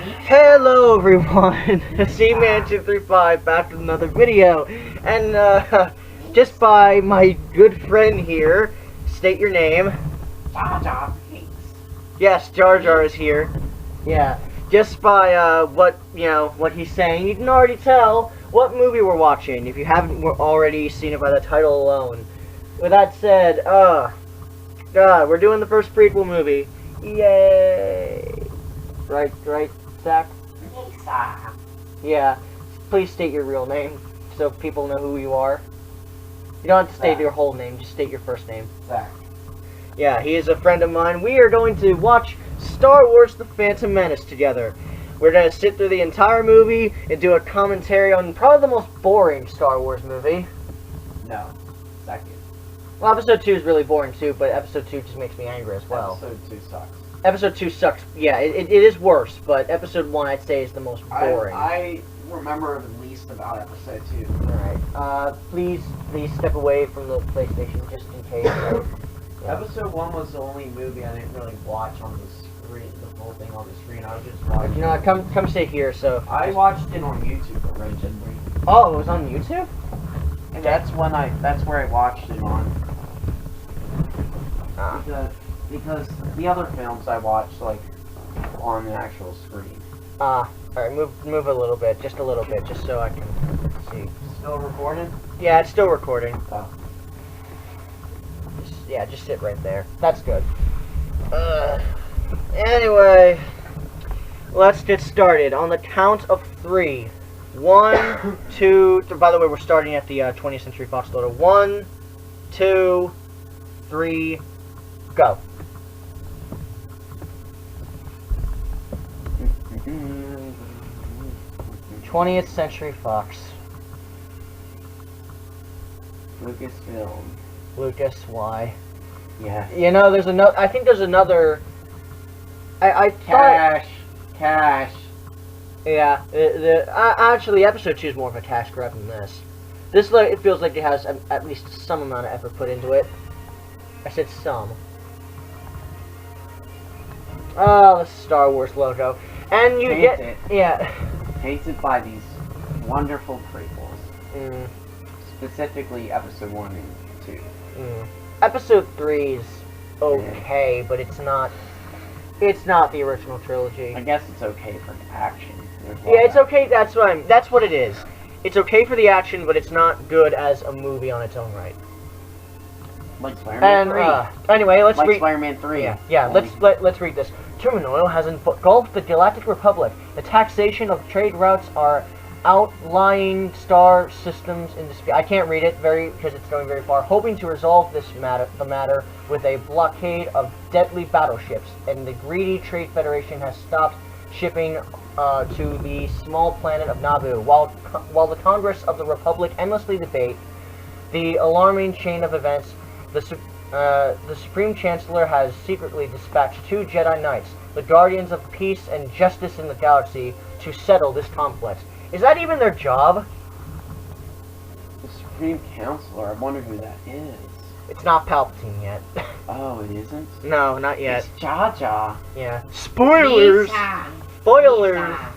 Hello everyone, C-Man235 back with another video, and just by my good friend here, state your name. Jar Jar Binks. Yes, Jar Jar is here. Yeah, just by what he's saying, you can already tell what movie we're watching if you haven't already seen it by the title alone. With that said, we're doing the first prequel movie. Yay! Right, Zach? Lisa. Yeah. Please state your real name so people know who you are. You don't have to state Zach. your whole name, just state your first name. Zach. Yeah, he is a friend of mine. We are going to watch Star Wars The Phantom Menace together. We're going to sit through the entire movie and do a commentary on probably the most boring Star Wars movie. No. Second. Well, Episode 2 is really boring too, but Episode 2 just makes me angry as well. Episode 2 sucks. Episode 2 sucks. Yeah, it is worse, but Episode 1 I'd say is the most boring. I remember the least about Episode 2. Alright, please step away from the PlayStation just in case. Yeah. Episode 1 was the only movie I didn't really watch on the screen, the whole thing on the screen. I was just watching. You know what, come sit here, so... I watched it on YouTube originally. Oh, it was on YouTube? And that's where I watched it on. Because the other films I watched, like, on the actual screen. Alright, move a little bit, just so I can see. Still recording? Yeah, it's still recording. Oh. Just sit right there. That's good. Anyway, let's get started. On the count of 3. 1, 2, by the way, we're starting at the 20th Century Fox loader. 1, 2, 3, go. Mm-hmm. 20th Century Fox. Lucasfilm. Lucas, why? Yeah. You know, there's another. I think there's another. I thought. Cash. Yeah. Actually, Episode 2 is more of a cash grab than this. It feels like it has at least some amount of effort put into it. I said some. Oh, the Star Wars logo, and you get Painted. yeah. Painted by these wonderful prequels. Specifically, Episode 1 and 2. Episode 3 is okay, but it's not the original trilogy. I guess it's okay for action. Yeah, it's okay. That's what it is. It's okay for the action, but it's not good as a movie on its own right. Like Spider-Man 3. Anyway, let's like read. Spider-Man 3. Yeah. Let's read this. Turmoil has engulfed the Galactic Republic. The taxation of trade routes are outlying star systems in dispute. I can't read it because it's going very far. Hoping to resolve the matter with a blockade of deadly battleships, and the greedy Trade Federation has stopped shipping to the small planet of Naboo. While the Congress of the Republic endlessly debate the alarming chain of events, the Supreme Chancellor has secretly dispatched 2 Jedi Knights, the guardians of peace and justice in the galaxy, to settle this complex. Is that even their job? The Supreme Counselor. I wonder who that is. It's not Palpatine yet. Oh, it isn't? No, not yet. It's Jar Jar. Yeah. Spoilers! Lisa. Spoilers! Lisa.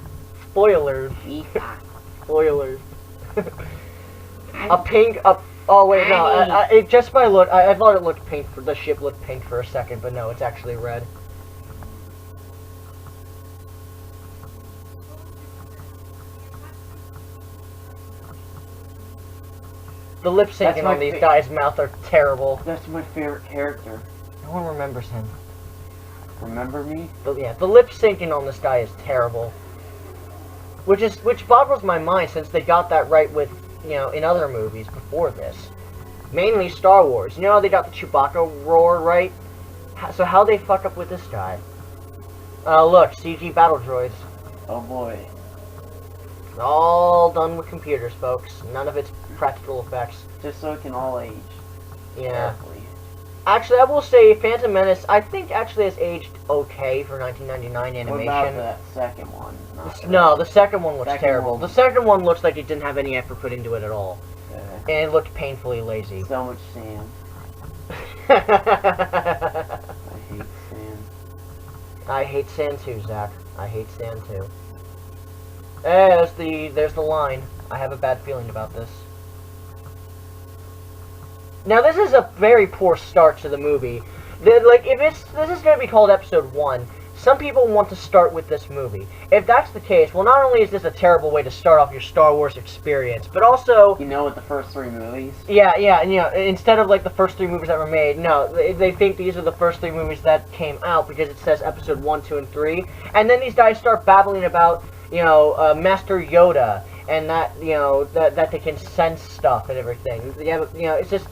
Spoilers! Lisa. Spoilers. Oh wait, no. Just by look, I thought it looked pink. The ship looked pink for a second, but no, it's actually red. The lip syncing on these guys' mouth are terrible. That's my favorite character. No one remembers him. Remember me? But yeah, the lip syncing on this guy is terrible. Which boggles my mind, since they got that right with, in other movies before this. Mainly Star Wars. You know how they got the Chewbacca roar right? So how they fuck up with this guy? Look, CG battle droids. Oh boy. All done with computers, folks. None of it's practical effects. Just so it can all age. Yeah. Carefully. Actually, I will say Phantom Menace, I think actually has aged okay for 1999 animation. What about that second one? No, the second one looks terrible. one. The second one looks like it didn't have any effort put into it at all. And it looked painfully lazy. So much sand. I hate sand. I hate sand too, Zach. I hate sand too. There's the line. I have a bad feeling about this. Now this is a very poor start to the movie. Like, if this is going to be called episode 1, some people want to start with this movie. If that's the case, well, not only is this a terrible way to start off your Star Wars experience, but also... You know, with the first 3 movies? Yeah, and you know, instead of like the first 3 movies that were made, no, they think these are the first 3 movies that came out because it says episode 1, 2, and 3. And then these guys start babbling about, you know, Master Yoda, and that, you know, that they can sense stuff and everything. Yeah, but, you know, it's just...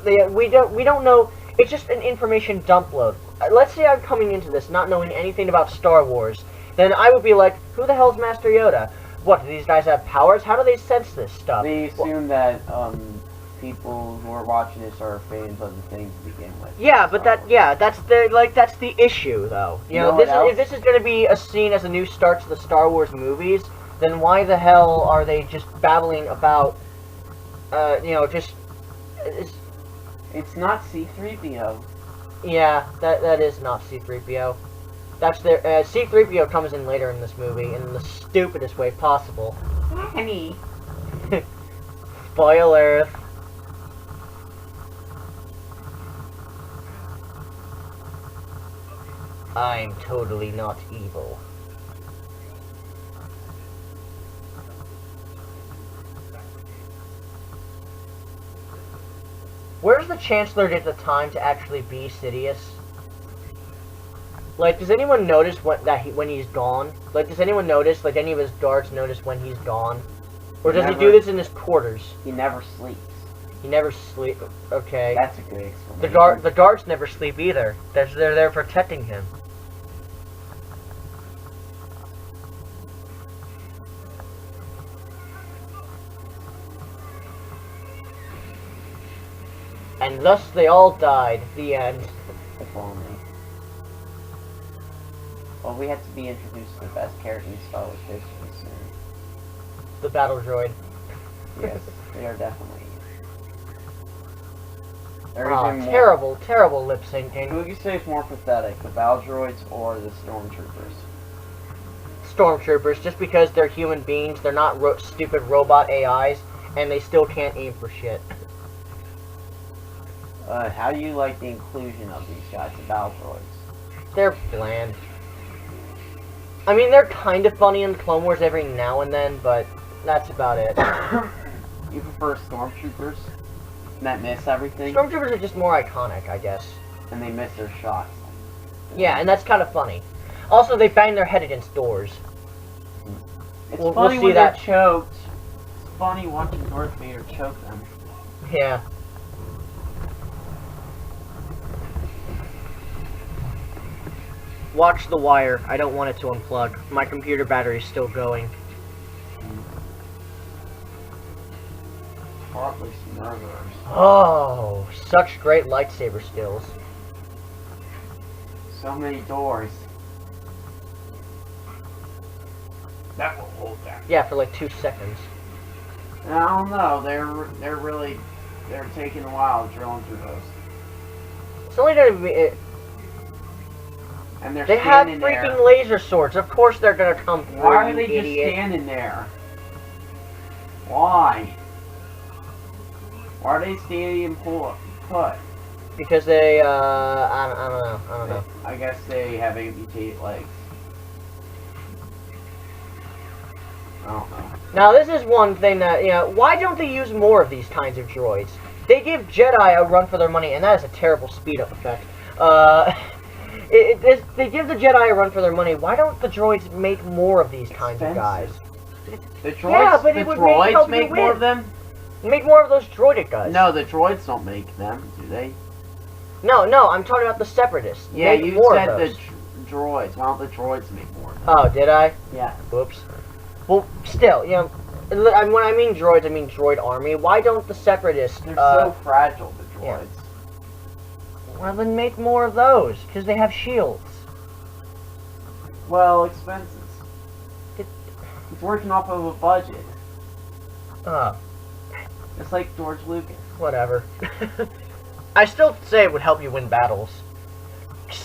we don't know... It's just an information dump load. Let's say I'm coming into this not knowing anything about Star Wars. Then I would be like, who the hell's Master Yoda? What, do these guys have powers? How do they sense this stuff? They assume that people who are watching this are fans of the thing to begin with. Yeah, but that's the issue, though. You know, if this is going to be seen as a new start to the Star Wars movies, then why the hell are they just babbling about, you know, just... It's not C-3PO. Yeah, that is not C-3PO. That's their... C-3PO comes in later in this movie in the stupidest way possible. Honey. Spoiler. I'm totally not evil. Where's the Chancellor get the time to actually be Sidious? Like, does anyone notice when he's gone? Like, does anyone notice, like, any of his guards notice when he's gone? Or does he do this in his quarters? He never sleeps. He never sleeps. Okay. That's a good explanation. The guards never sleep either. They're there protecting him. And thus they all died. The end. If only. Well, we have to be introduced to the best character in Star Wars history soon. The battle droid. Yes, they are definitely. Terrible, terrible lip syncing. Who would you say is more pathetic, the battle droids or the stormtroopers? Stormtroopers, just because they're human beings, they're not stupid robot AIs, and they still can't aim for shit. How do you like the inclusion of these guys, the battle droids? They're bland. I mean, they're kind of funny in Clone Wars every now and then, but that's about it. You prefer stormtroopers that miss everything? Stormtroopers are just more iconic, I guess. And they miss their shots. Yeah, and that's kind of funny. Also, they bang their head against doors. It's we'll funny see when that. they're choked. It's funny watching Darth Vader choke them. Yeah. Watch the wire. I don't want it to unplug. My computer battery's still going. Heartless murderers. Oh, such great lightsaber skills. So many doors. That will hold that. Yeah, for like 2 seconds. I don't know. They're taking a while drilling through those. It's only gonna be. And They have freaking laser swords. Of course they're gonna come through. Why are they idiot. just standing there? Why? Why are they standing put? Because they, I don't know. I guess they have amputated legs. I don't know. Now, this is one thing that, you know, why don't they use more of these kinds of droids? They give Jedi a run for their money, and that is a terrible speed-up effect. They give the Jedi a run for their money. Why don't the droids make more of these kinds of guys? The droids, yeah, but it would make more of them? Make more of those droided guys. No, the droids don't make them, do they? No, I'm talking about the Separatists. Yeah, make you more said of those. the droids. Why don't the droids make more of them? Oh, did I? Yeah. Whoops. Well, still, you know, when I mean droids, I mean droid army. Why don't the Separatists... They're so fragile, the droids. Yeah. Well, then make more of those, because they have shields. Well, expenses. It's working off of a budget. It's like George Lucas. Whatever. I still say it would help you win battles.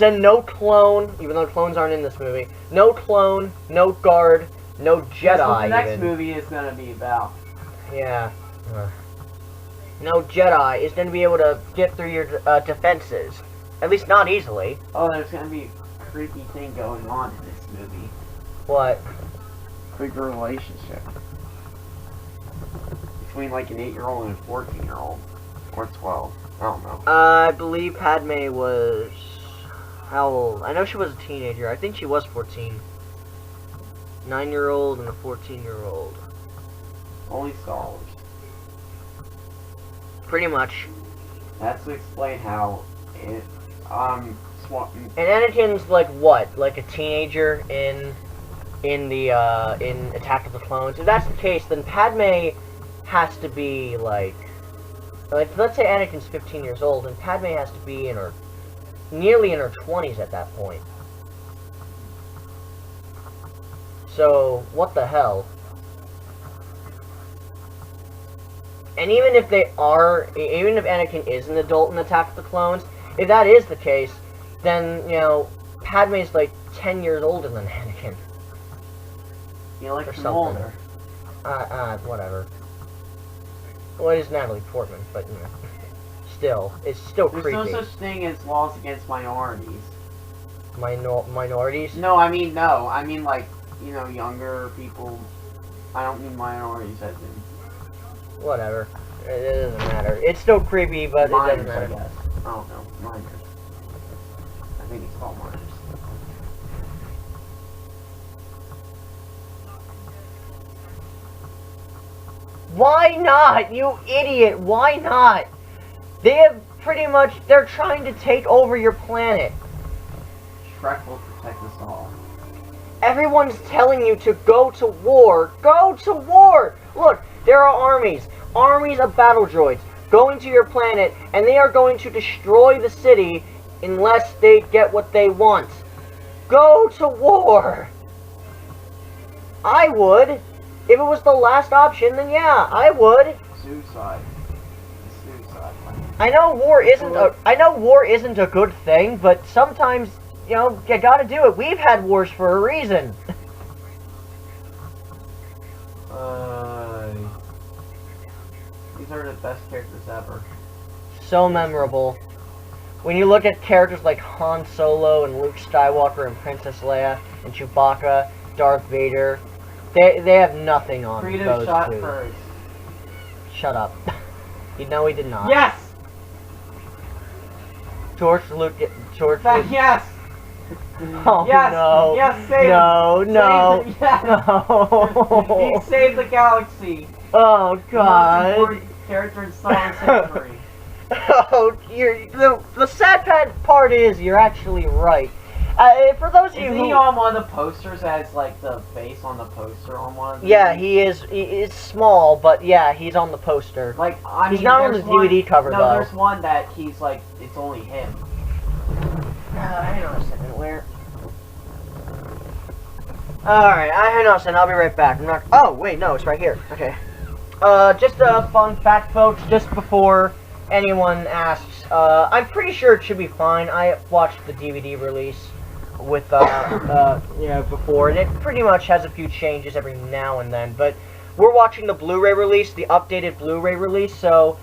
Send no clone, even though clones aren't in this movie. No clone, no guard, no Jedi. That's what the next even. movie is gonna be about. Yeah. No Jedi is going to be able to get through your defenses. At least not easily. Oh, there's gonna be a creepy thing going on in this movie. What? Creepy relationship. Between like an 8-year-old and a 14-year-old. Or 12. I don't know. I believe Padme was... How old? I know she was a teenager. I think she was 14. 9-year-old and a 14-year-old. Only Star Wars. Pretty much. That's to explain how it, And Anakin's like what? Like a teenager in Attack of the Clones? If that's the case, then Padme has to be like let's say Anakin's 15 years old, and Padme has to be nearly in her 20s at that point. So, what the hell? And even if Anakin is an adult in Attack of the Clones, if that is the case, then, you know, Padme's like 10 years older than Anakin. you like or them something. older. Whatever. Well, it is Natalie Portman, but, you know, still, it's still There's creepy. no such thing as laws against minorities. Minorities? No, I mean like, you know, younger people. I don't mean minorities as in Whatever. It doesn't matter. It's still creepy, but minors, it doesn't matter. I guess. I don't know. Minors. I think it's called minors. Why not? You idiot! Why not? They have they're trying to take over your planet. Shrek will protect us all. Everyone's telling you to go to war. Go to war! Look, there are armies of battle droids going to your planet, and they are going to destroy the city unless they get what they want. Go to war! I would. If it was the last option, then yeah, I would. Suicide. Suicide. I know war isn't a good thing, but sometimes, you know, you gotta do it. We've had wars for a reason. These are the best characters ever. So memorable. When you look at characters like Han Solo and Luke Skywalker and Princess Leia and Chewbacca, Darth Vader, they have nothing on Creative those shot two. first. Shut up. You know he did not. Yes! George Lucas. Yes! Oh yes! no! Yes, save no! him. No! Save him. Yes. No! He saved the galaxy. Oh The most God! important character in Star Wars history. Oh, the sad part is you're actually right. For those of you Isn't who... he on one of the posters as like the face on the poster on one of the Yeah, he is. It's small, but yeah, he's on the poster. Like, I mean, He's not on the there's one- DVD cover, no, though. there's one that he's like, it's only him. Hang on a second, where? Alright, hang on a second, I'll be right back. I'm not... Oh, wait, no, it's right here. Okay. Just a fun fact, folks, just before anyone asks. I'm pretty sure it should be fine. I watched the DVD release with, before, and it pretty much has a few changes every now and then, but we're watching the Blu-ray release, the updated Blu-ray release, so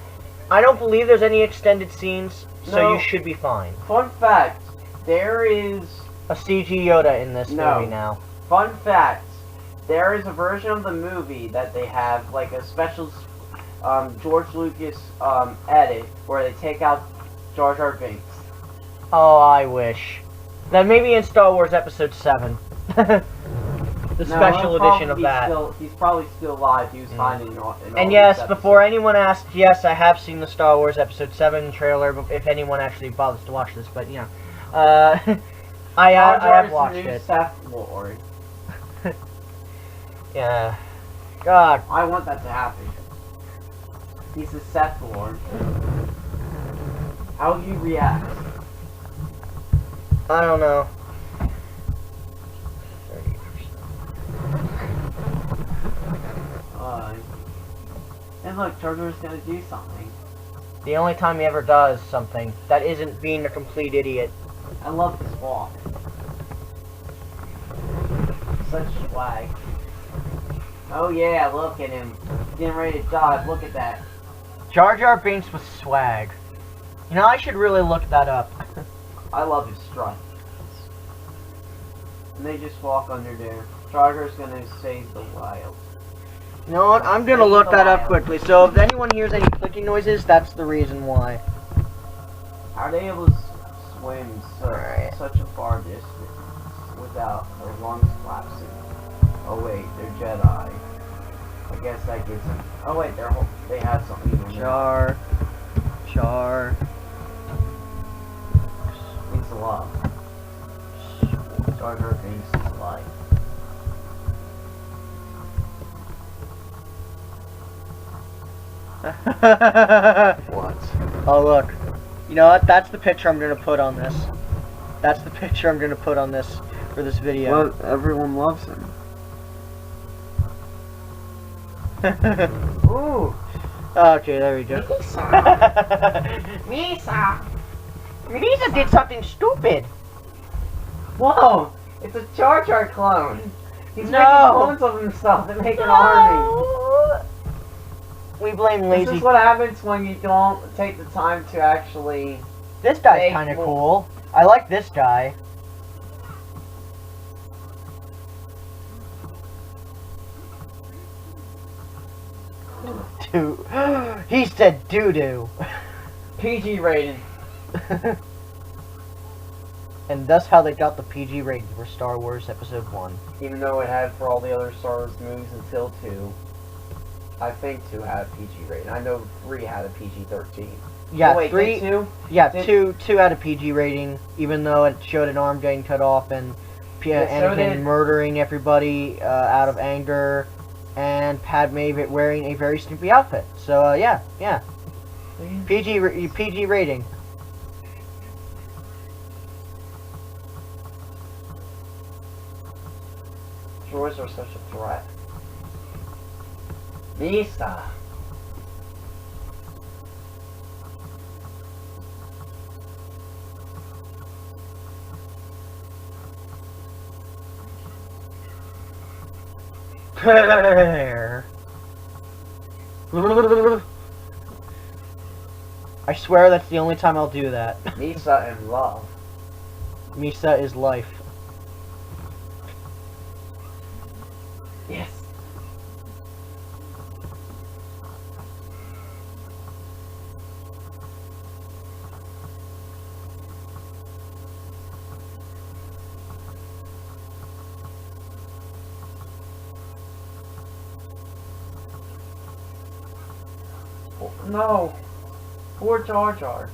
I don't believe there's any extended scenes, so No. you should be fine. Fun fact, there is... A CG Yoda in this No. movie now. Fun fact, there is a version of the movie that they have, like a special George Lucas edit, where they take out Jar Jar Binks. Oh, I wish. Then maybe in Star Wars Episode 7. The special edition of that. He's probably still alive. He was finding in all And these yes, episodes. before anyone asks, yes, I have seen the Star Wars Episode 7 trailer, if anyone actually bothers to watch this, but, you know. I Jar Jar have is watched the new it. Seth Lord. Yeah. God. I want that to happen. He's a Seth Lord. How would you react? I don't know. 30%. And look, Jar Jar's gonna do something. The only time he ever does something that isn't being a complete idiot. I love this walk. Such swag. Oh yeah, look at him. Getting ready to dive. Look at that. Jar Jar Binks with swag. You know, I should really look that up. I love his strut. And they just walk under there. Jar Jar's gonna save the wild. You know what? I'm gonna look that up quickly. So if anyone hears any clicking noises, that's the reason why. How are they able to swim Alright. such a far distance without their lungs collapsing? Oh wait, they're Jedi. I guess that gives them. Oh wait, they have something in there. Jar. Means love. Jar Jar Binks is life. What? Oh look. You know what? That's the picture I'm gonna put on this. That's the picture I'm gonna put on this for this video. Well, everyone loves him. Ooh. Okay, there we go. Misa. Misa did something stupid. Whoa! It's a Jar Jar clone. He's No. making clones of himself and make an army. We blame This lazy. is what happens when you don't take the time to actually. This guy's Make kind of more- cool. I like this guy. Doo. He said doo-doo. PG rated. And that's how they got the PG rating for Star Wars Episode 1. Even though it had for all the other Star Wars movies until 2. I think 2 had a PG rating. I know 3 had a PG-13. Yeah, oh, wait, 3. 2? Yeah, Did- two had a PG rating, even though it showed an arm getting cut off and Yeah, so Anakin did- murdering everybody out of anger, and Padme wearing a very snoopy outfit. So yeah, PG rating. Droids are such a threat. Misa. I swear that's the only time I'll do that. Misa and love. Misa is life. Yes. Oh, no. Poor Jar Jar.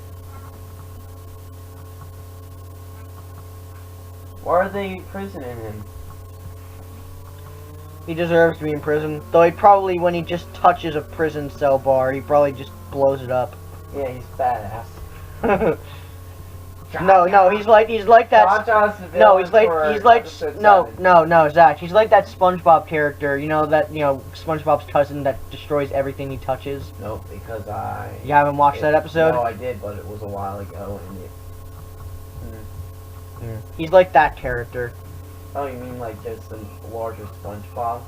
Why are they imprisoning him? He deserves to be in prison. Though he probably, when he just touches a prison cell bar, he probably just blows it up. Yeah, he's badass. No, he's like that. Jar Jar's the No, villain for he's like episode no, 7. no, Zach. He's like that SpongeBob character. You know that SpongeBob's cousin that destroys everything he touches. Nope, because You haven't watched that episode? No, I did, but it was a while ago, and it. He's like that character. Oh, you mean like just a larger SpongeBob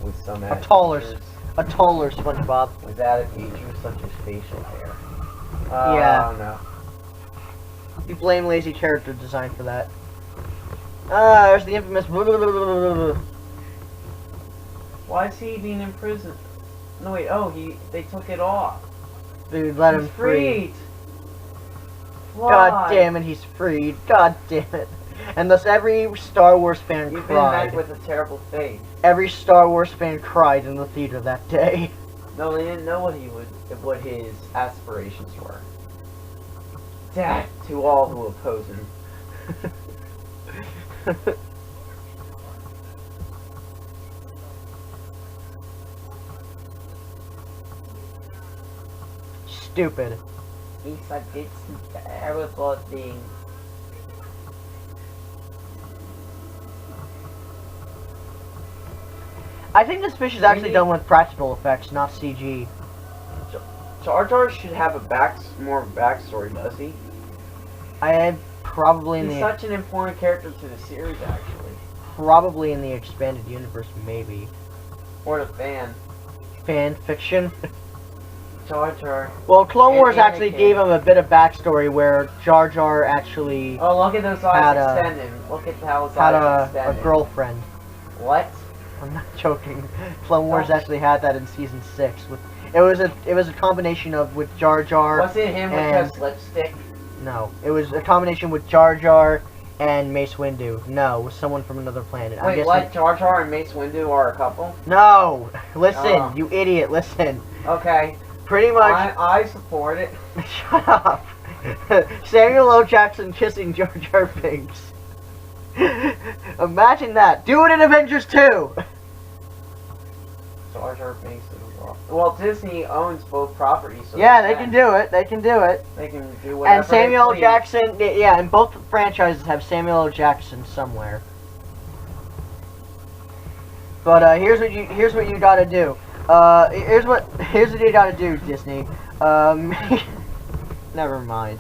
with some A taller features A taller SpongeBob. with added features such as facial hair. Yeah. Oh no. You blame lazy character design for that. Ah, there's the infamous. Why is he being in prison? No wait. Oh, they took it off. Dude, let him He's free. freed. God damn it, he's freed. God damn it. And thus every Star Wars fan You've been back cried. with a terrible fate. Every Star Wars fan cried in the theater that day. No, they didn't know what his aspirations were. Death to all who oppose him. Stupid. Lisa did some terrible things. I think this fish is actually Maybe- done with practical effects, not CG. Jar Jar should have more backstory, does he? I'm Probably in He's the such an important character to the series, actually. probably in the expanded universe, maybe. Or the fan. Fan fiction. Jar Jar. Well, Clone And Wars actually Anakin. gave him a bit of backstory where Jar Jar actually Oh, look at those Had eyes a- extended. Look at how his had eyes a extended. girlfriend. What? I'm not joking. Clone Wars Oh. actually had that in season 6. It was a combination of with Jar Jar. Was it him with and- just lipstick? No, it was a combination with Jar Jar and Mace Windu. No, it was someone from another planet. I'm Wait, guessing- what? Jar Jar and Mace Windu are a couple? No, listen, Oh. you idiot. Listen. Okay. Pretty much. I support it. Shut up. Samuel L. Jackson kissing Jar Jar Binks. Imagine that. Do it in Avengers 2. Jar Jar Binks as well. Well, Disney owns both properties, so Yeah, they can do it. They can do it. They can do whatever. And Samuel L. they please. Jackson, yeah, and both franchises have Samuel L. Jackson somewhere. But here's what you gotta do. Here's what you gotta do, Disney. Never mind.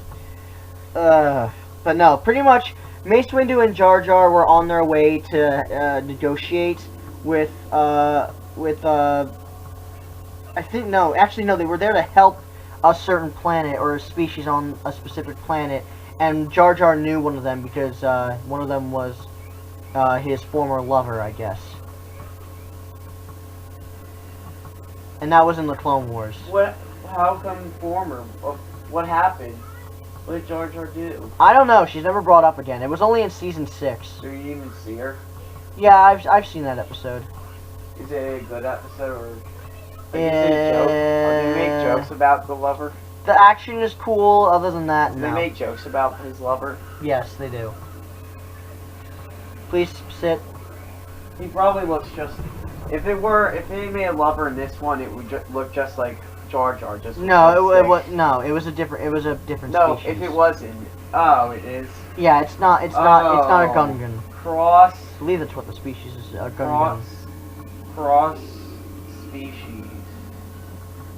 But no, pretty much Mace Windu and Jar Jar were on their way to negotiate with I think no, they were there to help a certain planet or a species on a specific planet, and Jar Jar knew one of them because one of them was his former lover, I guess. And that was in the Clone Wars. What? How come former? What happened? What did Jar Jar do? I don't know. She's never brought up again. It was only in season 6. Do you even see her? Yeah, I've seen that episode. Is it a good episode or? Like, is it a joke? Or do they make jokes about the lover? The action is cool. Other than that, Do no. they make jokes about his lover? Yes, they do. Please sit. He probably looks just. If they made a lover in this one, it would look just like Jar Jar. Just No, with it was no. It was a different. No, species. if it wasn't. Oh, it is. Yeah, it's not a Oh. Gungan. Cross. I believe that's what the species is. A Gungan. Cross species.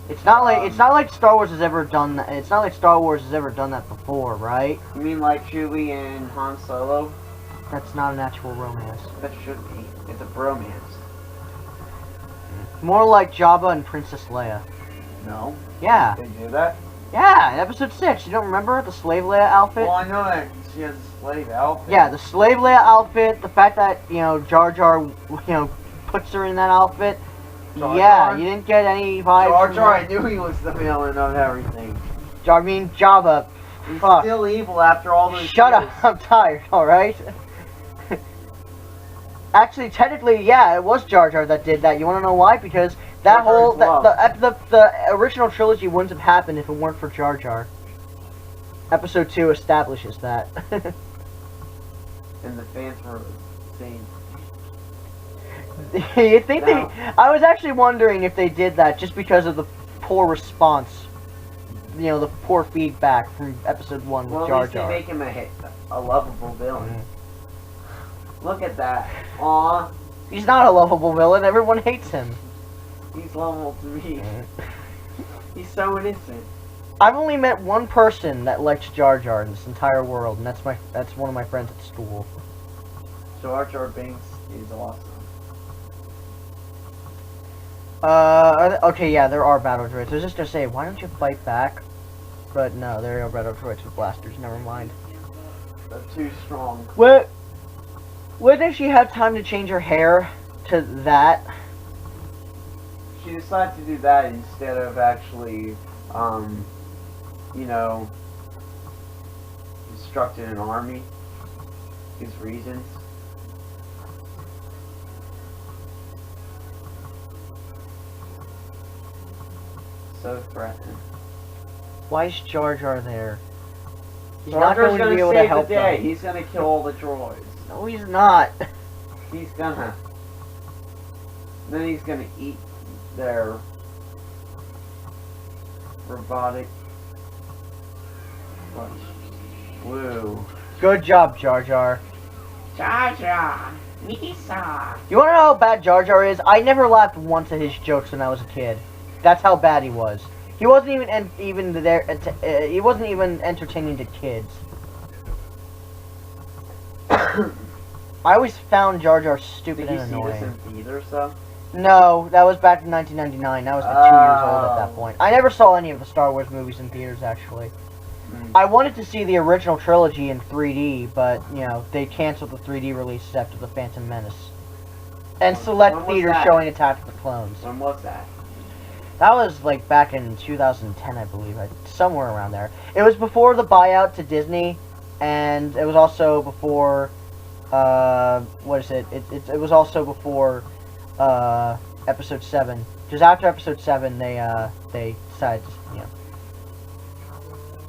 It's not like Star Wars has ever done that. It's not like Star Wars has ever done that before, right? You mean like Chewie and Han Solo? That's not an actual romance. That should be. It's a bromance. More like Jabba and Princess Leia. No. Yeah, They do that? yeah. In Episode 6, you don't remember the slave Leia outfit? Well, I know that she has a slave outfit. Yeah, the slave Leia outfit. The fact that Jar Jar, puts her in that outfit. Jar Yeah, Jar? you didn't get any vibes. Jar from Jar, I that. knew he was the villain of everything. I mean Jabba. He's Fuck. still evil after all those Shut years. up! I'm tired. All right. Actually, technically, yeah, it was Jar Jar that did that. You want to know why? Because that Jar Jar's whole love. the original trilogy wouldn't have happened if it weren't for Jar Jar. Episode 2 establishes that. And the fans were saying, You think No. I was actually wondering if they did that just because of the poor response. The poor feedback from Episode 1 with well, at Jar least they Jar. make him a lovable villain. Look at that. Aw, He's not a lovable villain. Everyone hates him. he's lovable to me. He's so innocent. I've only met one person that likes Jar Jar in this entire world, and that's one of my friends at school. Jar Jar Binks is awesome. Okay, yeah, there are battle droids. I was just gonna say, why don't you fight back? But no, there are battle droids with blasters. Never mind. They're too strong. When did she have time to change her hair to that? She decided to do that instead of actually, instructed an army. His reasons. So threatening. Why is Jar Jar there? He's Jar not Jar's going to gonna be able save to help the day. them. He's gonna kill all the droids. No, he's not. He's gonna. Then he's gonna eat their robotic. What? Woo. Good job, Jar Jar. Jar Jar, Misa. You want to know how bad Jar Jar is? I never laughed once at his jokes when I was a kid. That's how bad he was. He wasn't even there. He wasn't even entertaining to kids. I always found Jar Jar stupid Did you and see this annoying. in theaters though? No, that was back in 1999. I was like 2 years old at that point. I never saw any of the Star Wars movies in theaters, actually. Mm. I wanted to see the original trilogy in 3D, but, you know, they canceled the 3D releases after The Phantom Menace. And When select was theaters that? showing Attack of the Clones. When was that? That was, like, back in 2010, I believe. Somewhere around there. It was before the buyout to Disney, and it was also before, what is it? It was also before, Episode 7. Because after Episode 7, they decided to, you know...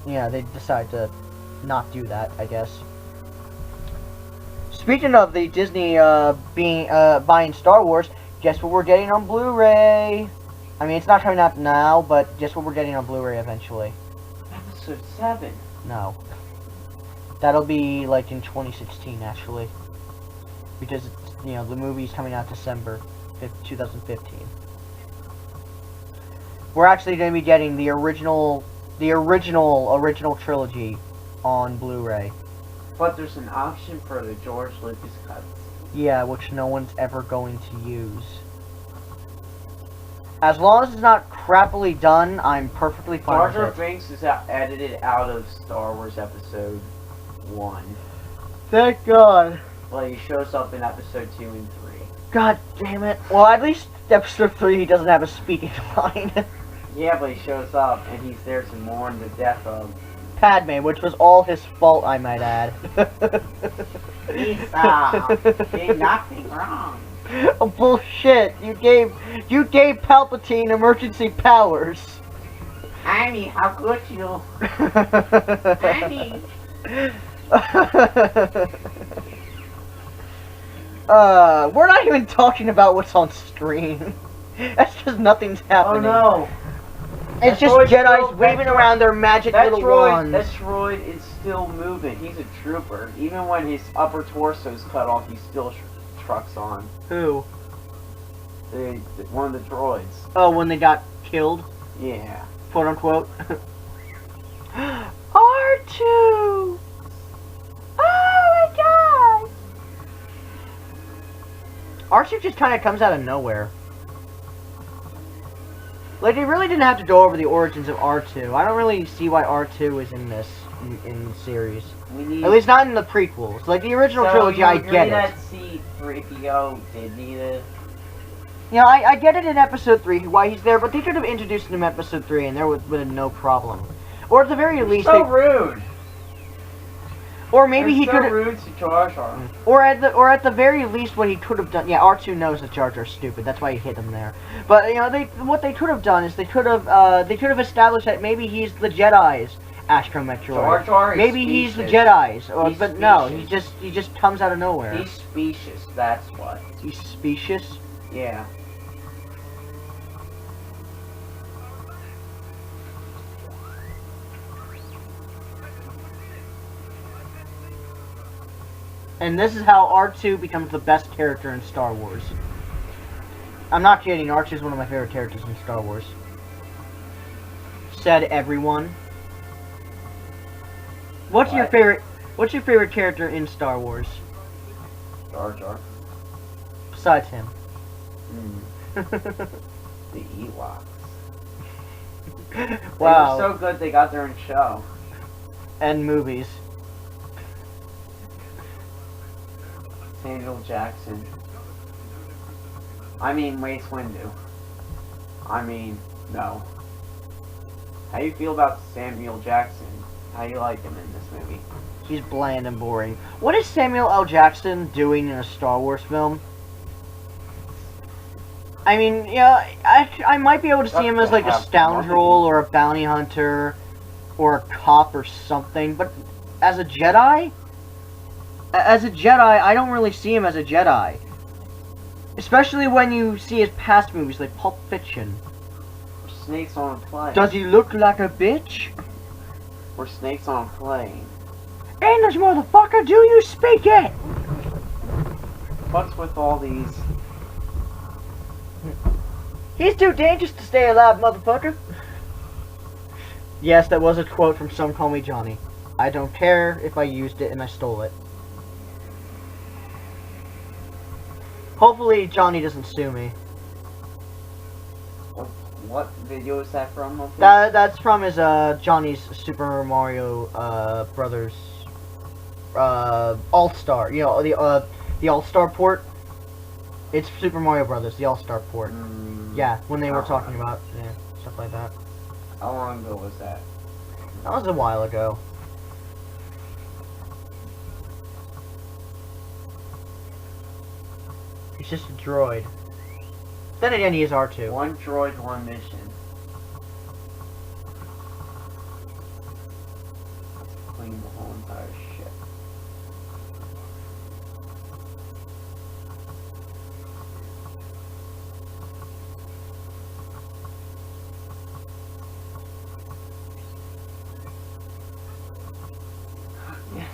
Yeah, they decided to not do that, I guess. Speaking of the Disney, buying Star Wars, guess what we're getting on Blu-ray? I mean, it's not coming out now, but guess what we're getting on Blu-ray eventually? Episode 7. No. That'll be, like, in 2016, actually. Because, it's, you know, the movie's coming out December 2015. We're actually going to be getting the original trilogy on Blu-ray. But there's an option for the George Lucas cuts. Yeah, which no one's ever going to use. As long as it's not crappily done, I'm perfectly Jar fine Jar with it. Binks is edited out of Star Wars Episode 1. Thank God. Well, he shows up in Episode 2 and 3. God damn it. Well, at least Episode 3 he doesn't have a speaking line. Yeah, but he shows up and he's there to mourn the death of Padme, which was all his fault, I might add. Lisa. Did nothing wrong. Oh, bullshit. You gave Palpatine emergency powers. Annie, how could you? Annie. We're not even talking about what's on screen. That's just nothing's Oh happening. no. It's That just droid's Jedi's still- waving that around their magic That little droid, wands. that droid is still moving. He's a trooper. Even when his upper torso is cut off, he still trucks on. Who? One of the droids. Oh, when they got killed, Yeah. quote unquote. R2! Oh my god! R2 just kind of comes out of nowhere. Like, they really didn't have to go over the origins of R2. I don't really see why R2 is in this, in the series. We need. At least not in the prequels. Like, the original trilogy, I get it. that C-3PO did need it. You know, I get it in Episode 3, why he's there, but they could have introduced him in Episode 3, and there would have been no problem. Or at the very least, So rude. or maybe he so could have... rude to Jar Jar. Or at the very least, what he could have done. Yeah, R2 knows that Jar Jar's stupid. That's why he hit him there. But you know, what they could have done is they could have established that maybe he's the Jedi's Astro Jar Metroid. Jar is Maybe he's the specious. Jedi's. Or, He's but no, specious. he just comes out of nowhere. He's specious. That's what. He's specious. Yeah. And this is how R2 becomes the best character in Star Wars. I'm not kidding. R2 is one of my favorite characters in Star Wars. Said everyone. What's your What? favorite? What's your favorite character in Star Wars Jar Jar. besides him? The Ewoks. Wow. They were so good they got their own show. And movies. Samuel Jackson. I mean Mace Windu. I mean, no. How you feel about Samuel Jackson? How you like him in this movie? He's bland and boring. What is Samuel L. Jackson doing in a Star Wars film? I mean, yeah, I might be able to see him as like a scoundrel or a bounty hunter or a cop or something, but as a Jedi? As a Jedi, I don't really see him as a Jedi. Especially when you see his past movies like Pulp Fiction. Snakes on a plane. Does he look like a bitch? We're snakes on a plane. English, motherfucker, do you speak it? What's with all these? He's too dangerous to stay alive, motherfucker. Yes, that was a quote from Some Call Me Johnny. I don't care if I used it and I stole it. Hopefully Johnny doesn't sue me. What video is that from? Hopefully? That's from his Johnny's Super Mario Brothers All-Star. You know, the All-Star port. It's Super Mario Brothers, the All-Star port. Yeah, when they were talking about stuff like that. How long ago was that? That was a while ago. He's just a droid. Then again, he is R2. One droid, one mission. Let's clean the whole entire ship. Yes.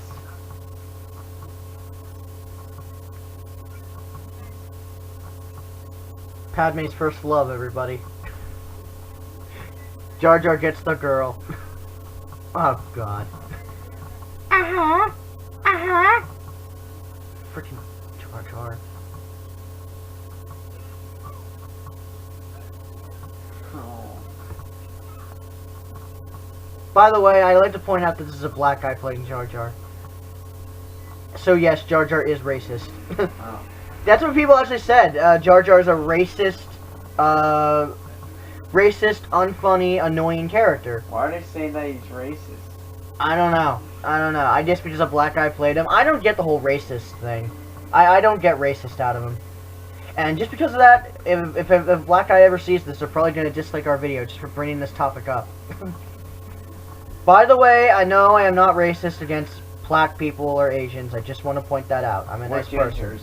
Padme's first love, everybody. Jar Jar gets the girl. Oh, God. Freaking Jar Jar. Oh. By the way, I like to point out that this is a black guy playing Jar Jar. So yes, Jar Jar is racist. Oh. That's what people actually said. Jar Jar is a racist, unfunny, annoying character. Why are they saying that he's racist? I don't know. I guess because a black guy played him. I don't get the whole racist thing. I don't get racist out of him. And just because of that, if a black guy ever sees this, they're probably going to dislike our video just for bringing this topic up. By the way, I know I am not racist against black people or Asians. I just want to point that out. I'm a nice person.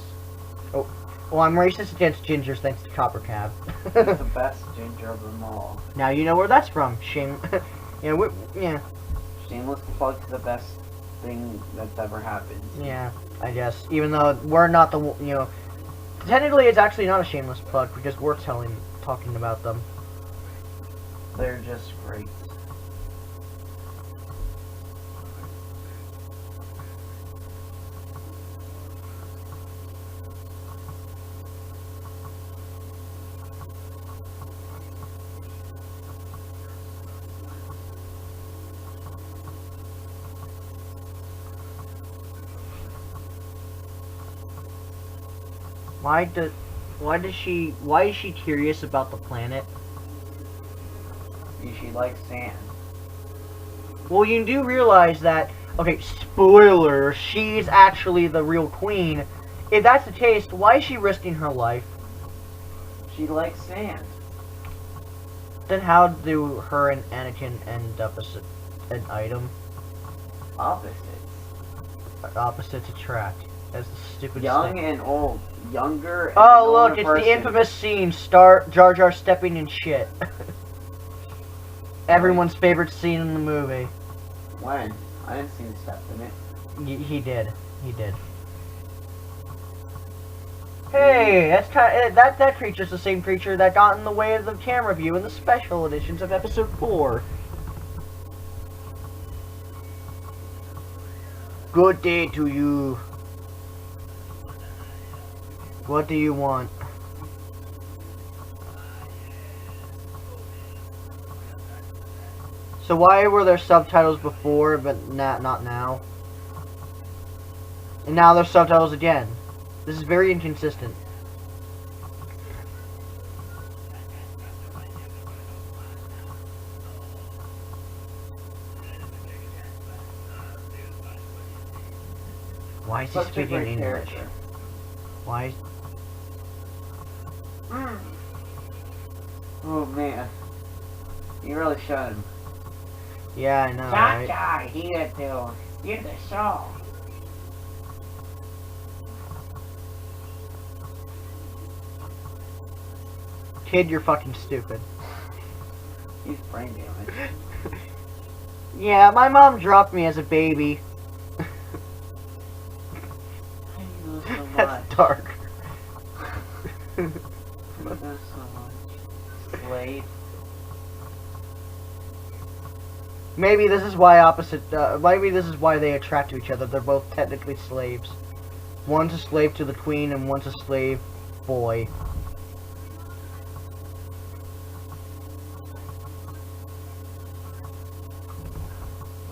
Oh, well, I'm racist against gingers thanks to Copper Cab. He's the best ginger of them all. Now you know where that's from. Shame. Yeah. Shameless plug to the best thing that's ever happened. Yeah, I guess. Even though we're not the, technically it's actually not a shameless plug because we're talking about them. They're just great. Why is she curious about the planet? She likes sand. Well, you do realize that, okay, spoiler, she's actually the real queen. If that's the case, why is she risking her life? She likes sand. Then how do her and Anakin end up as an item? Opposites. Opposites attract. That's the stupid Young thing. and old. Younger and Oh, older look, it's person. the infamous scene, Jar Jar stepping in shit. Everyone's favorite scene in the movie. When? I didn't see him step in it. He did. Hey, that creature's the same creature that got in the way of the camera view in the special editions of Episode 4. Good day to you. What do you want? So why were there subtitles before, but not now? And now there's subtitles again. This is very inconsistent. Why is he Such a speaking great English? character. Why? Oh man. You really should. Yeah, I know, Jar right? Jar here to get the show. Kid, you're fucking stupid. He's brain damaged. Yeah, my mom dropped me as a baby. I know so much. That's dark. I know so much. Slave. Maybe this is why maybe this is why they attract to each other. They're both technically slaves. One's a slave to the queen, and one's a slave boy.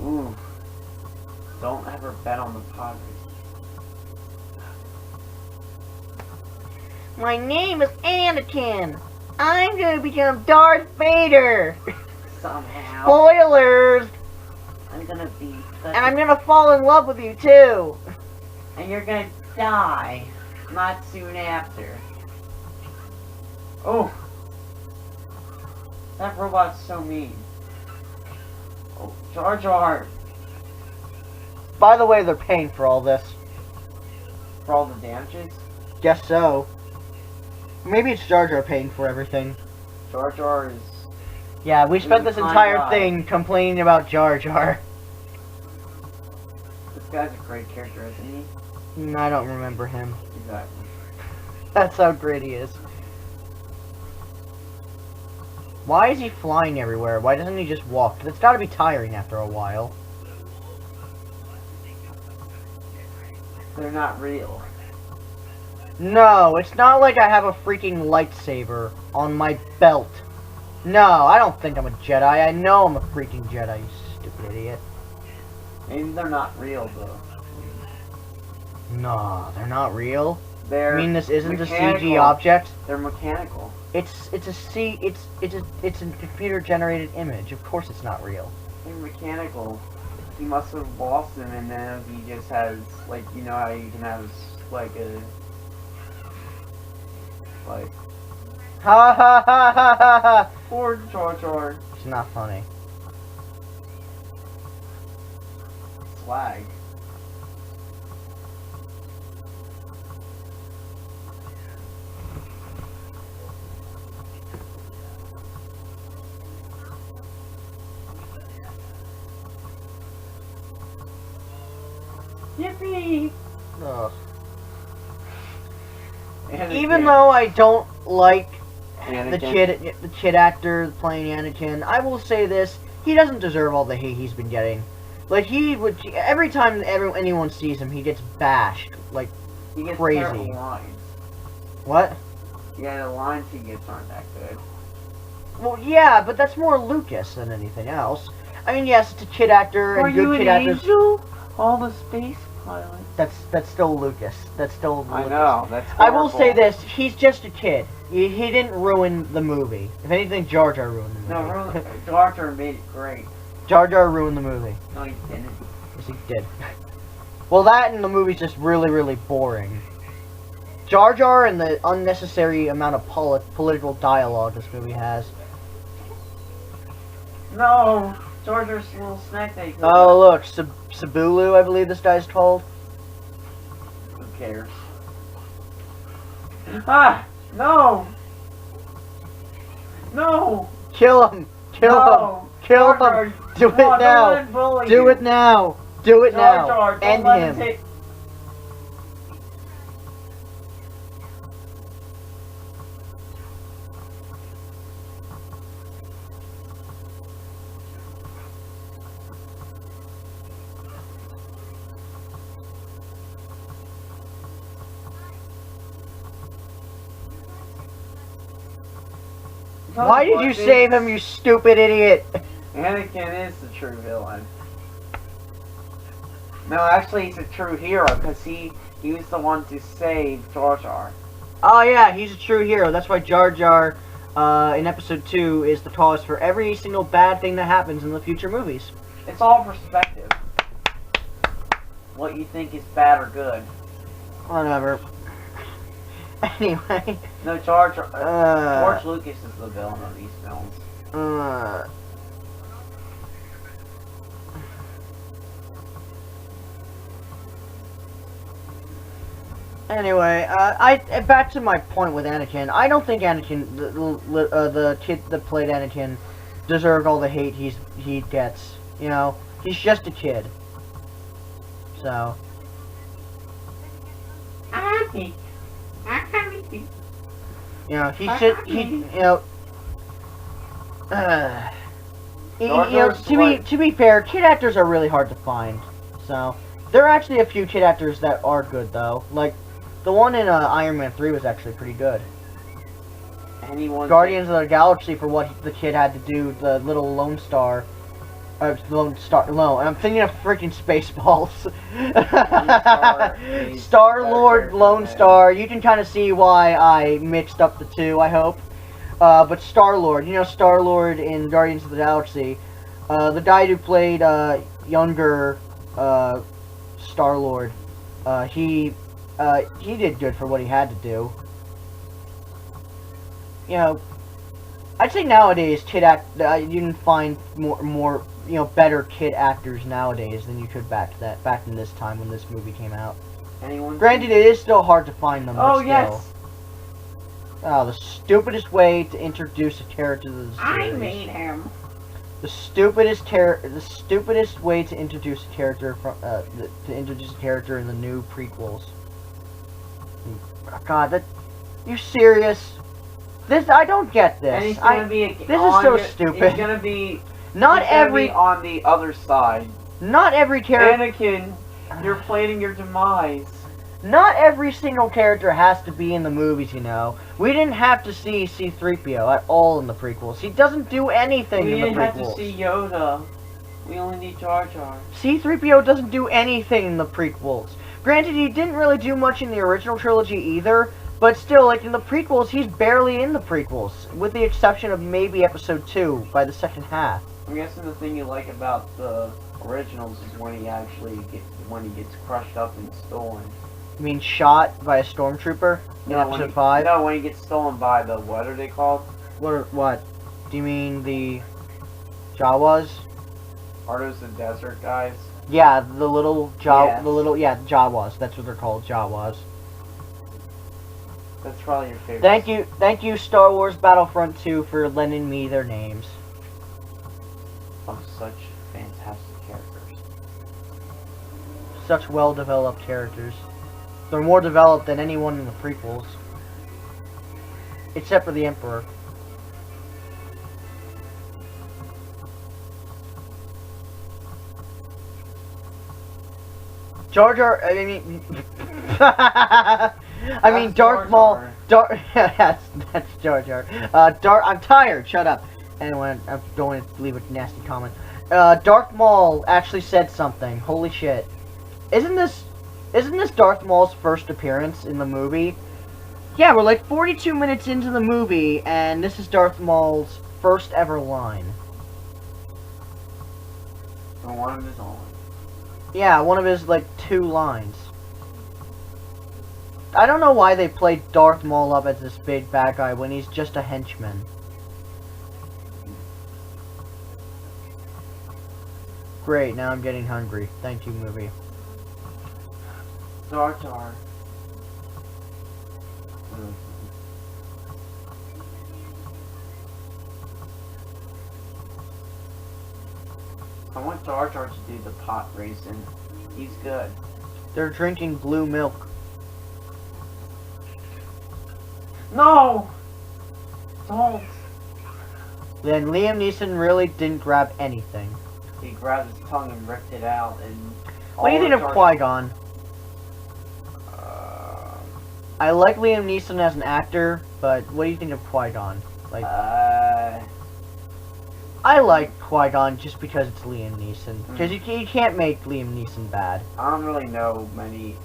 Ooh. Don't ever bet on the Padres. My name is Anakin. I'm gonna become Darth Vader. Somehow. Spoilers. I'm gonna be such And I'm gonna fall in love with you too. and you're gonna die. Not soon after. Oh. That robot's so mean. Oh, Jar Jar. By the way, they're paying for all this. For all the damages? Guess so. Maybe it's Jar Jar paying for everything. Jar Jar is... Yeah, we spent this Kind entire guy. thing complaining about Jar Jar. This guy's a great character, isn't he? I don't remember him. Exactly. That's how great he is. Why is he flying everywhere? Why doesn't he just walk? 'Cause it's gotta be tiring after a while. They're not real. No, it's not like I have a freaking lightsaber on my belt. No, I don't think I'm a Jedi. I know I'm a freaking Jedi, you stupid idiot. Maybe they're not real, though. No, they're not real. They're I mean, this isn't a mechanical. CG object. They're mechanical. It's a computer generated image. Of course, it's not real. They're mechanical. He must have lost them, and then he just has, like, you know how you can have, like, a... Like... Ha ha ha ha ha ha! Poor Jar Jar. It's not funny. Slag. Yippee! Ugh. Anakin. Even though I don't like Anakin. the kid actor playing Anakin, I will say this: he doesn't deserve all the hate he's been getting. Like every time anyone sees him, he gets bashed. Like He gets crazy. terrible lines. what? Yeah, the lines he gets aren't that good. Well, yeah, but that's more Lucas than anything else. I mean, yes, it's a kid actor, and good kid actors. angel? All the space pilots. That's still Lucas. That's still. I Lucas. know. That's. I will say horrible. this: he's just a kid. He didn't ruin the movie. If anything, Jar Jar ruined the movie. No, really, Jar Jar made it great. Jar Jar ruined the movie. No, he didn't. Yes, he did. Well, that and the movie's just really, really boring. Jar Jar and the unnecessary amount of political dialogue this movie has. No, Jar Jar's a little snack that he could Oh, look, Sabulu, I believe this guy's called. Who cares? Ah! No! No! Kill him! Kill him! No! Kill Jar him! Jar, Do no, it don't now! let him bully Do you. it now! Do it Jar now! Jar, don't End let him! take- Why did you save him, you stupid idiot? Anakin is the true villain. No, actually, he's a true hero because he was the one to save Jar Jar. Oh yeah, he's a true hero. That's why Jar Jar, in episode 2, is the cause for every single bad thing that happens in the future movies. It's all perspective. What you think is bad or good. Whatever. Anyway. No, George Lucas is the villain of these films. Anyway, back to my point with Anakin. I don't think Anakin, the kid that played Anakin, deserved all the hate he gets. You know, he's just a kid. So. You know, he should. To be fair, kid actors are really hard to find. So there are actually a few kid actors that are good though. Like The one in Iron Man 3 was actually pretty good. Anyone? Guardians of the Galaxy, for what the kid had to do, the little Lone Star. I'm thinking of freaking Spaceballs. Star-Lord, Lone Star. You can kind of see why I mixed up the two, I hope. But Star-Lord, you know Star-Lord in Guardians of the Galaxy. The guy who played younger Star-Lord, he did good for what he had to do. You know, I'd say nowadays you can find more better kid actors nowadays than you could back in this time when this movie came out. Anyone? Granted, it is still hard to find them. Oh but still. yes. Oh, the stupidest way to introduce a character to the series. I made him. The stupidest way to introduce a character in the new prequels. God, you serious? I don't get this. And he's gonna be this is so stupid. He's gonna be Not he's gonna every be on the other side. Not every character. Anakin, you're planning your demise. Not every single character has to be in the movies, you know. We didn't have to see C-3PO at all in the prequels. He doesn't do anything We in the didn't have to prequels. see Yoda. We only need Jar Jar. C-3PO doesn't do anything in the prequels. Granted, he didn't really do much in the original trilogy either, but still, like, in the prequels, he's barely in the prequels, with the exception of maybe Episode 2 by the second half. I'm guessing the thing you like about the originals is when he gets crushed up and stolen. You mean shot by a stormtrooper in Episode 5? No, when he gets stolen by the, what are they called? What? Do you mean the Jawas? Are those the desert guys? Yeah, the little Yes. Jawas. That's what they're called, Jawas. That's probably your favorite. Thank you, Star Wars Battlefront 2 for lending me their names. Of such fantastic characters. Such well-developed characters. They're more developed than anyone in the prequels. Except for the Emperor. Jar Jar, I mean... I mean, Darth Maul... that's Jar Jar. I'm tired, shut up. Anyway, I'm going to leave a nasty comment. Darth Maul actually said something. Holy shit. Isn't this Darth Maul's first appearance in the movie? Yeah, we're like 42 minutes into the movie, and this is Darth Maul's first ever line. And one of his own. Yeah, one of his, like, 2 lines. I don't know why they played Darth Maul up as this big bad guy when he's just a henchman. Great, now I'm getting hungry. Thank you, movie. Jar Jar. I want Jar Jar to do the pot racing. He's good. They're drinking blue milk. No! Don't! Then Liam Neeson really didn't grab anything. He grabbed his tongue and ripped it out and... What do you think of Qui-Gon? I like Liam Neeson as an actor, but what do you think of Qui-Gon? Like, I like Qui-Gon just because it's Liam Neeson. Because you can't make Liam Neeson bad. I don't really know who he is.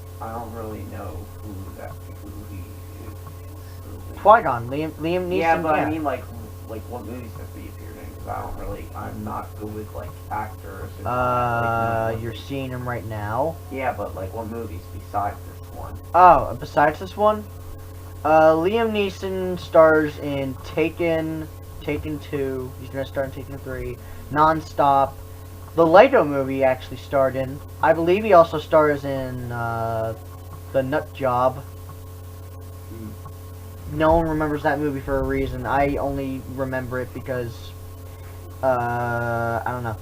Qui-Gon, Liam Neeson. Yeah, but I mean, like what movies have he appeared in? Because I'm not good with, like, actors. You're seeing him right now? Yeah, but, like, what movies besides this one? Oh, besides this one? Liam Neeson stars in Taken 2, he's gonna star in Taken 3, Non-Stop. The Lego movie he actually starred in. I believe he also stars in, The Nut Job. No one remembers that movie for a reason. I only remember it because, I don't know.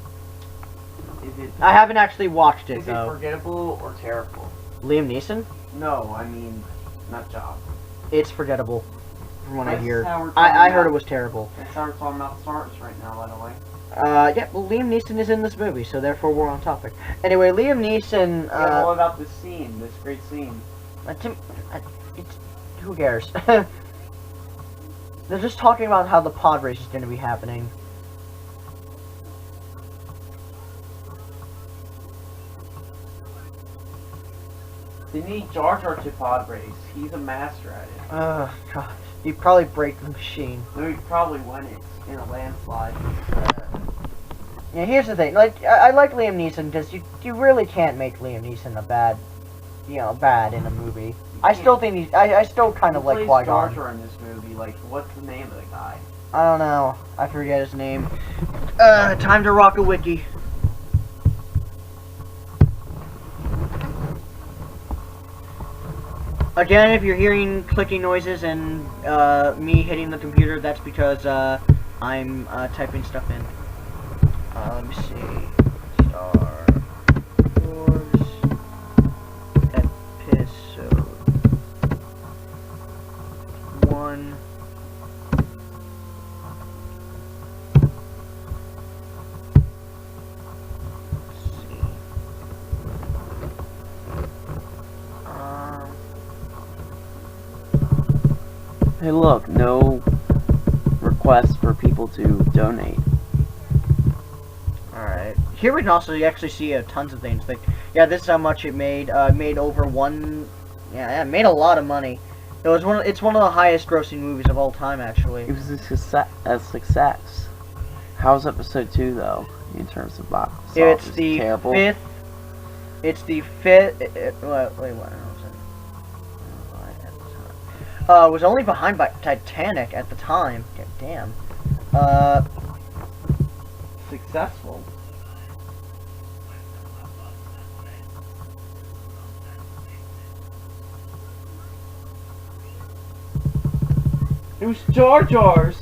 I haven't actually watched it, though. Is it forgettable or terrible? Liam Neeson? No, I mean, Nut Job. It's forgettable, from what I hear. How we're I heard about- it was terrible. That's how we're talking about Star Wars right now, by the way. Yeah, well, Liam Neeson is in this movie, so therefore we're on topic. Anyway, Liam Neeson, Yeah, what about this scene, this great scene? It's, who cares? They're just talking about how the pod race is going to be happening. They need Jar Jar to pod race. He's a master at it. Oh, gosh. He'd probably break the machine. No, he probably won it in a landslide. Yeah, here's the thing. Like, I like Liam Neeson because you really can't make Liam Neeson a bad, bad in a movie. I still think he's. I still kind of like Who plays Qui-Gon. Jar Jar in this movie? Like, what's the name of the guy? I don't know. I forget his name. Time to rock a wiki. Again, if you're hearing clicking noises and me hitting the computer, that's because I'm typing stuff in. Let me see. Star Wars Episode 1. Let's see. Hey look, no requests for people to donate. Alright. Here we can also actually see tons of things. Like, yeah, this is how much it made. Made over one. Yeah, it made a lot of money. It was It's one of the highest grossing movies of all time, actually. It was a success. How's episode 2 though, in terms of box office? It's the terrible. fifth. It's the fifth. Wait, what? Was it? Was only behind by Titanic at the time. Damn. Successful. It was Jar Jar's.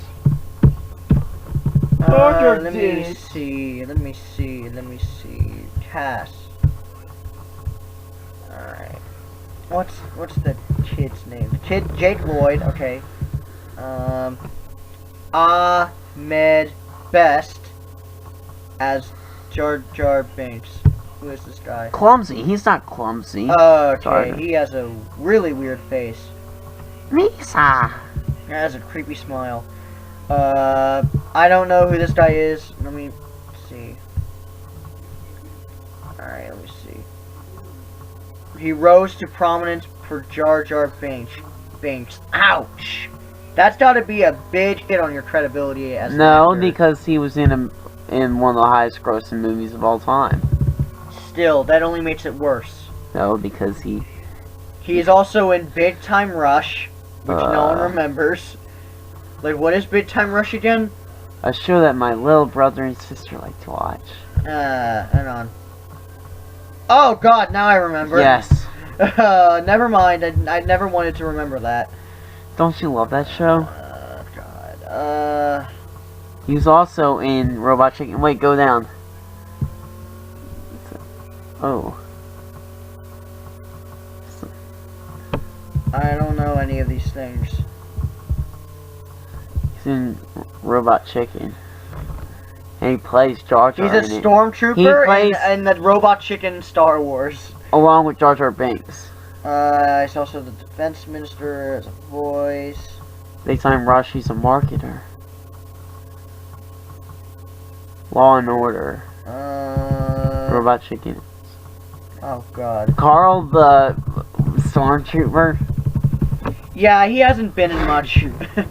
Jar Jar Let did me it. see. Let me see. Cass. Alright. What's the kid's name? The kid, Jake Lloyd. Okay. Ahmed Best as Jar Jar Binks. Who is this guy? Clumsy. He's not clumsy. Okay, Sorry. he has a really weird face. Misa. He has a creepy smile. I don't know who this guy is. Let me see. Alright, let me see. He rose to prominence for Jar Jar Binks. Ouch! That's gotta be a big hit on your credibility as an No, actor. because he was in one of the highest grossing movies of all time. Still, that only makes it worse. No, because he He is also in Big Time Rush, which no one Uh. remembers. Like, what is Big Time Rush again? a show that my little brother and sister like to watch. Hang on. Oh god, now I remember. Yes. Never mind, I never wanted to remember that. Don't you love that show? God. He was also in Robot Chicken. Wait, go down. Oh. I don't know any of these things. He's in Robot Chicken. And he plays Jar Jar He's a in it, stormtrooper He plays- in the Robot Chicken Star Wars. along with Jar Jar Binks. He's also the defense minister as a voice. Daytime Rush, he's a marketer. Law and Order. Robot Chicken. Oh god. Carl the Stormtrooper. Yeah, he hasn't been in much. I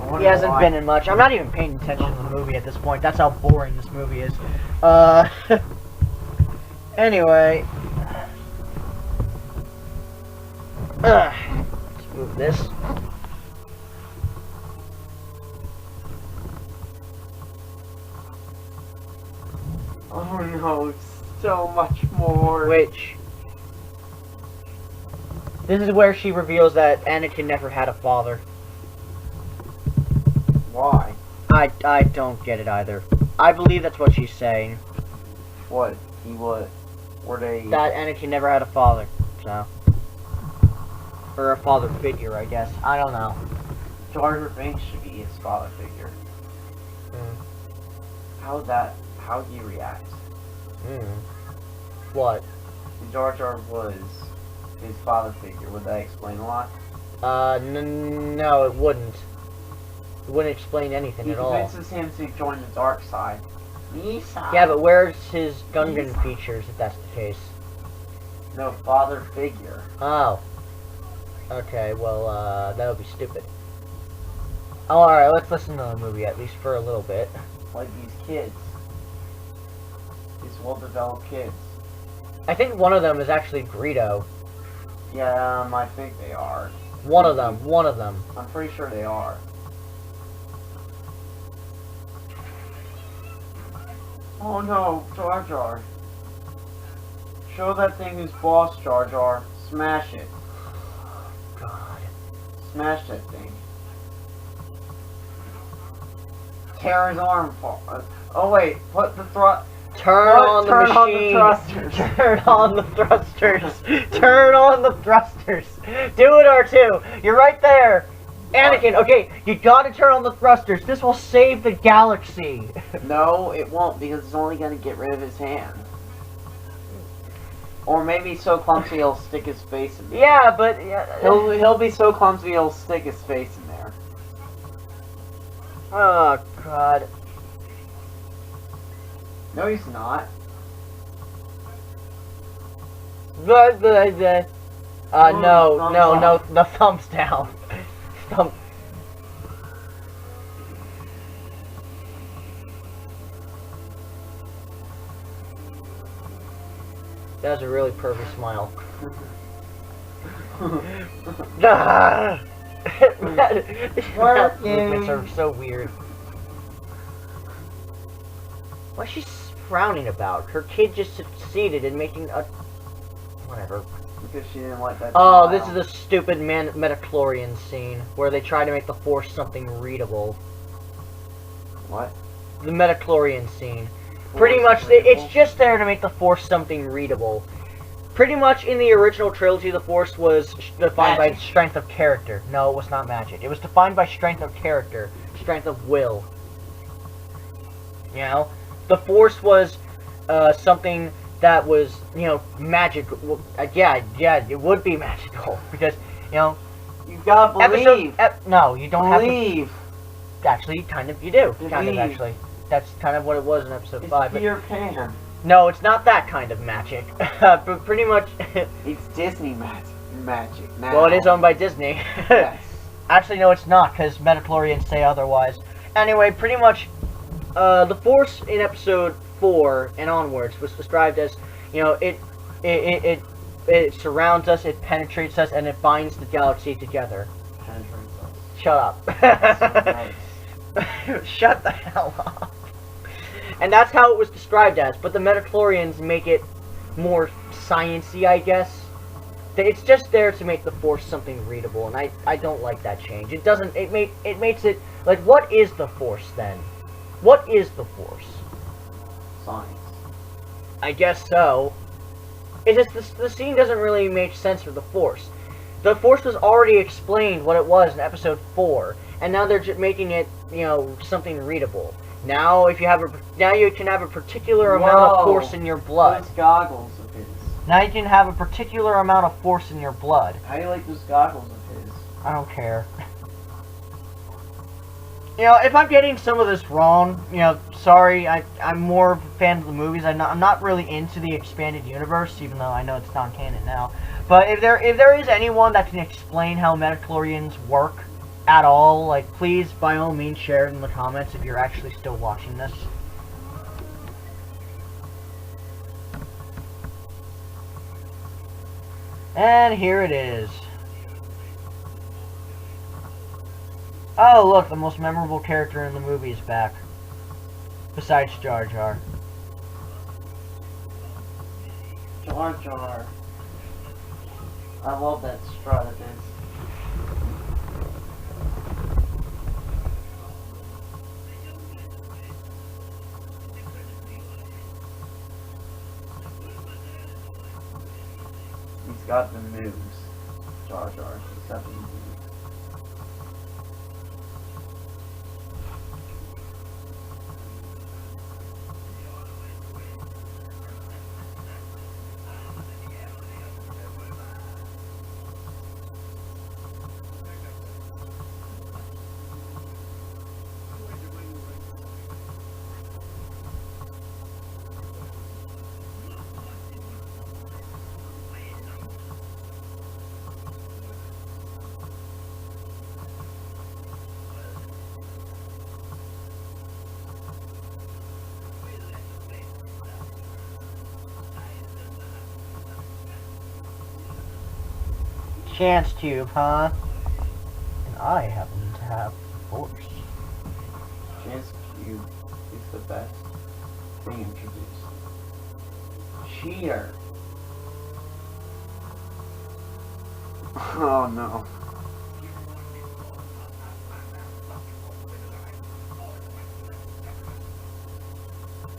wonder He hasn't why. been in much. I'm not even paying attention to the movie at this point. That's how boring this movie is. Anyway. Let's move this. Oh no, so much more. Which. This is where she reveals that Anakin never had a father. Why? I don't get it either. I believe that's what she's saying. What? He what? Were they? That Anakin never had a father. So. Or a father figure, I guess. I don't know. Jar Jar Binks should be his father figure. How do you react? What? Jar Jar was his father figure. Would that explain a lot? No, it wouldn't. It wouldn't explain anything He at all. convinces him to join the dark side. Misa. Yeah, but where's his Gungan features, if that's the case? No father figure. Oh. Okay, well, that would be stupid. Oh, alright, let's listen to the movie, at least for a little bit. Like these kids. These well-developed kids. I think one of them is actually Greedo. Yeah, I think they are. One of them. I'm pretty sure they are. Oh no, Jar Jar. Show that thing who's boss, Jar Jar. Smash it. God. Smash that thing. Tear his arm. Oh wait, put the Turn on the turn on the machine. thrusters. Turn on the thrusters. Turn on the thrusters. Do it, R2. You're right there. Anakin, okay, you gotta turn on the thrusters. This will save the galaxy. No, it won't, because it's only gonna get rid of his hand. Or maybe so clumsy he'll stick his face in there. Yeah, but... Yeah. He'll be so clumsy he'll stick his face in there. Oh, God. No, he's not. No, thumbs no, up. the thumbs down. Thumb. That was a really pervy smile. Ah! Movements are so weird. What's she frowning about? Her kid just succeeded in making a... Whatever. Because she didn't like that Oh, smile. this is a stupid Metachlorian scene where they try to make the Force something readable. What? The Metachlorian scene. Pretty much, it's just there to make the Force something readable. Pretty much in the original trilogy, the Force was defined by strength of character. No, it was not magic. It was defined by strength of character, strength of will. You know? The Force was something that was, you know, magic. Yeah, it would be magical. Because, you know... You gotta believe! No, you don't believe. have to... Actually, kind of, you do. Kind of, actually. That's kind of what it was in episode 5. But Peter Pan. no, it's not that kind of magic. But pretty much... It's Disney magic now. Well, it is owned by Disney. Yes. Actually, no, it's not, because Metachlorians say otherwise. Anyway, pretty much, the Force in episode 4 and onwards was described as, you know, it surrounds us, it penetrates us, and it binds the galaxy together. Shut up. Nice. Shut the hell up. And that's how it was described as, but the Metachlorians make it more science-y, I guess. It's just there to make the Force something readable, and I don't like that change. It doesn't, it makes it, like, what is the Force, then? What is the Force? Science. I guess so. It's just, the scene doesn't really make sense for the Force. The Force was already explained what it was in episode 4, and now they're just making it, you know, something readable. Now, if you have now you can have a particular amount of Force in your blood. Those goggles of his. Now you can have a particular amount of Force in your blood. How do you like those goggles of his? I don't care. You know, if I'm getting some of this wrong, you know, sorry. I'm more of a fan of the movies. I'm not really into the expanded universe, even though I know it's non-canon now. But if there is anyone that can explain how Metachlorians work at all, like, please, by all means, share it in the comments if you're actually still watching this. And here it is. Oh, look, the most memorable character in the movie is back. Besides Jar Jar. Jar Jar. I love that strut of his. He's got the moves. Jar Jar. He's got the moves. Chance Cube, huh? And I happen to have Force. Chance Cube is the best thing introduced. Cheater. Oh no.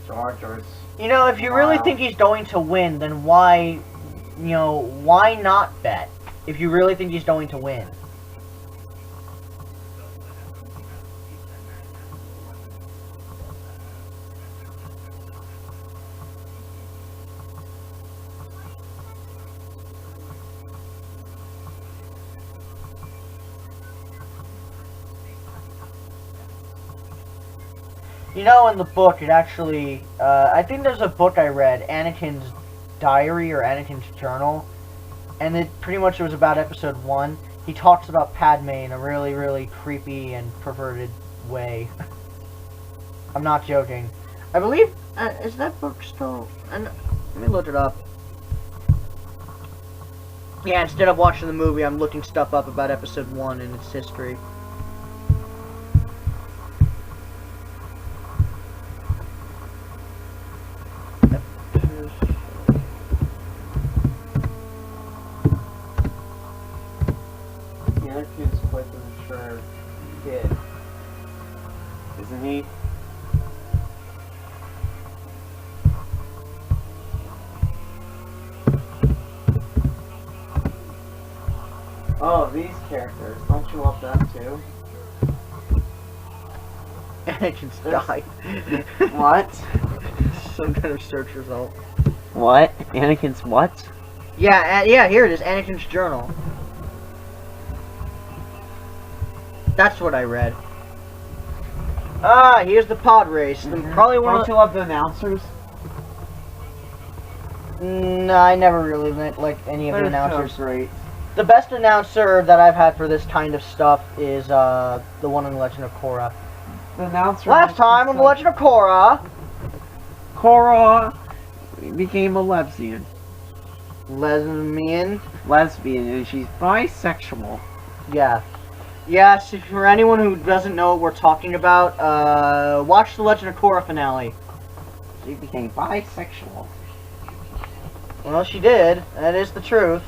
Jar Jar's. You know, if you really Wow. think he's going to win, then why, why not bet? If you really think he's going to win. You know, in the book, it actually, I think there's a book I read, Anakin's Diary or Anakin's Journal, and it pretty much was about episode 1. He talks about Padme in a really, really creepy and perverted way. I'm not joking. I believe, is that book still, let me look it up. Yeah, instead of watching the movie, I'm looking stuff up about episode 1 and its history. Anakin's quite the mature kid, isn't he? Oh, these characters. Don't you love them too? Anakin's There's- died. What? Some kind of search result. What? Anakin's what? Yeah, yeah, here it is, Anakin's Journal. That's what I read. Ah, here's the pod race. Probably one Don't of you love the announcers? No, I never really liked any of the They're announcers. so great. The best announcer that I've had for this kind of stuff is the one in The Legend of Korra. The announcer. Last time on The Legend of Korra, Korra became a lesbian. lesbian. Lesbian, and she's bisexual. Yeah. Yes, for anyone who doesn't know what we're talking about, watch The Legend of Korra finale. She became bisexual. Well, she did. That is the truth.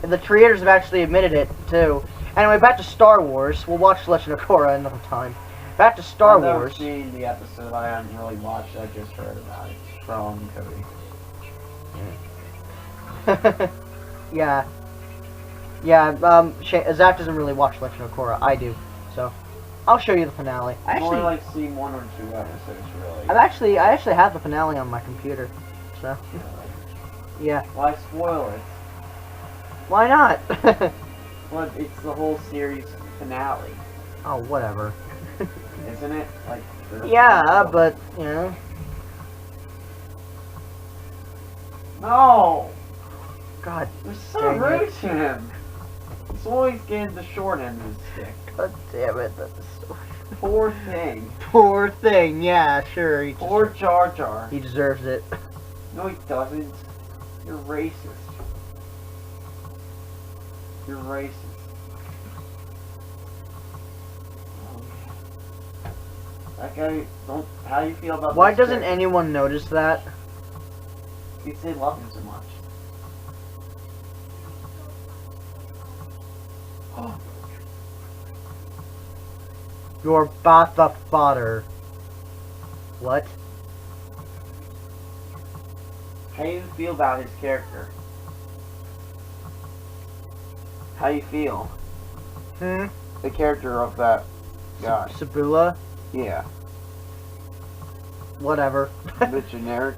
And the creators have actually admitted it, too. Anyway, back to Star Wars. We'll watch Legend of Korra another time. Back to Star I've never Wars. seen the episode. I haven't really watched it. I just heard about it from Cody. Yeah. Yeah, Zach doesn't really watch Legend of Korra. I do. So, I'll show you the finale. I've only like seen 1 or 2 episodes really. I actually have the finale on my computer. So, yeah. Why spoil it? Why not? Well, it's the whole series finale, Oh, whatever. isn't it? Like. Yeah, but, you know. No! God, You're so Dang it. rude to him. He's always getting the short end of the stick. God damn it. That's so... Poor thing. Poor thing. Yeah, sure. Poor Jar Jar. He deserves it. No, he doesn't. You're racist. You're racist. That guy, don't. How do you feel about Why this doesn't character? anyone notice that? Because they love him so much. Your Batha father. What? How do you feel about his character? How you feel? Hmm? The character of that guy. Sabula? Yeah. Whatever. A bit generic.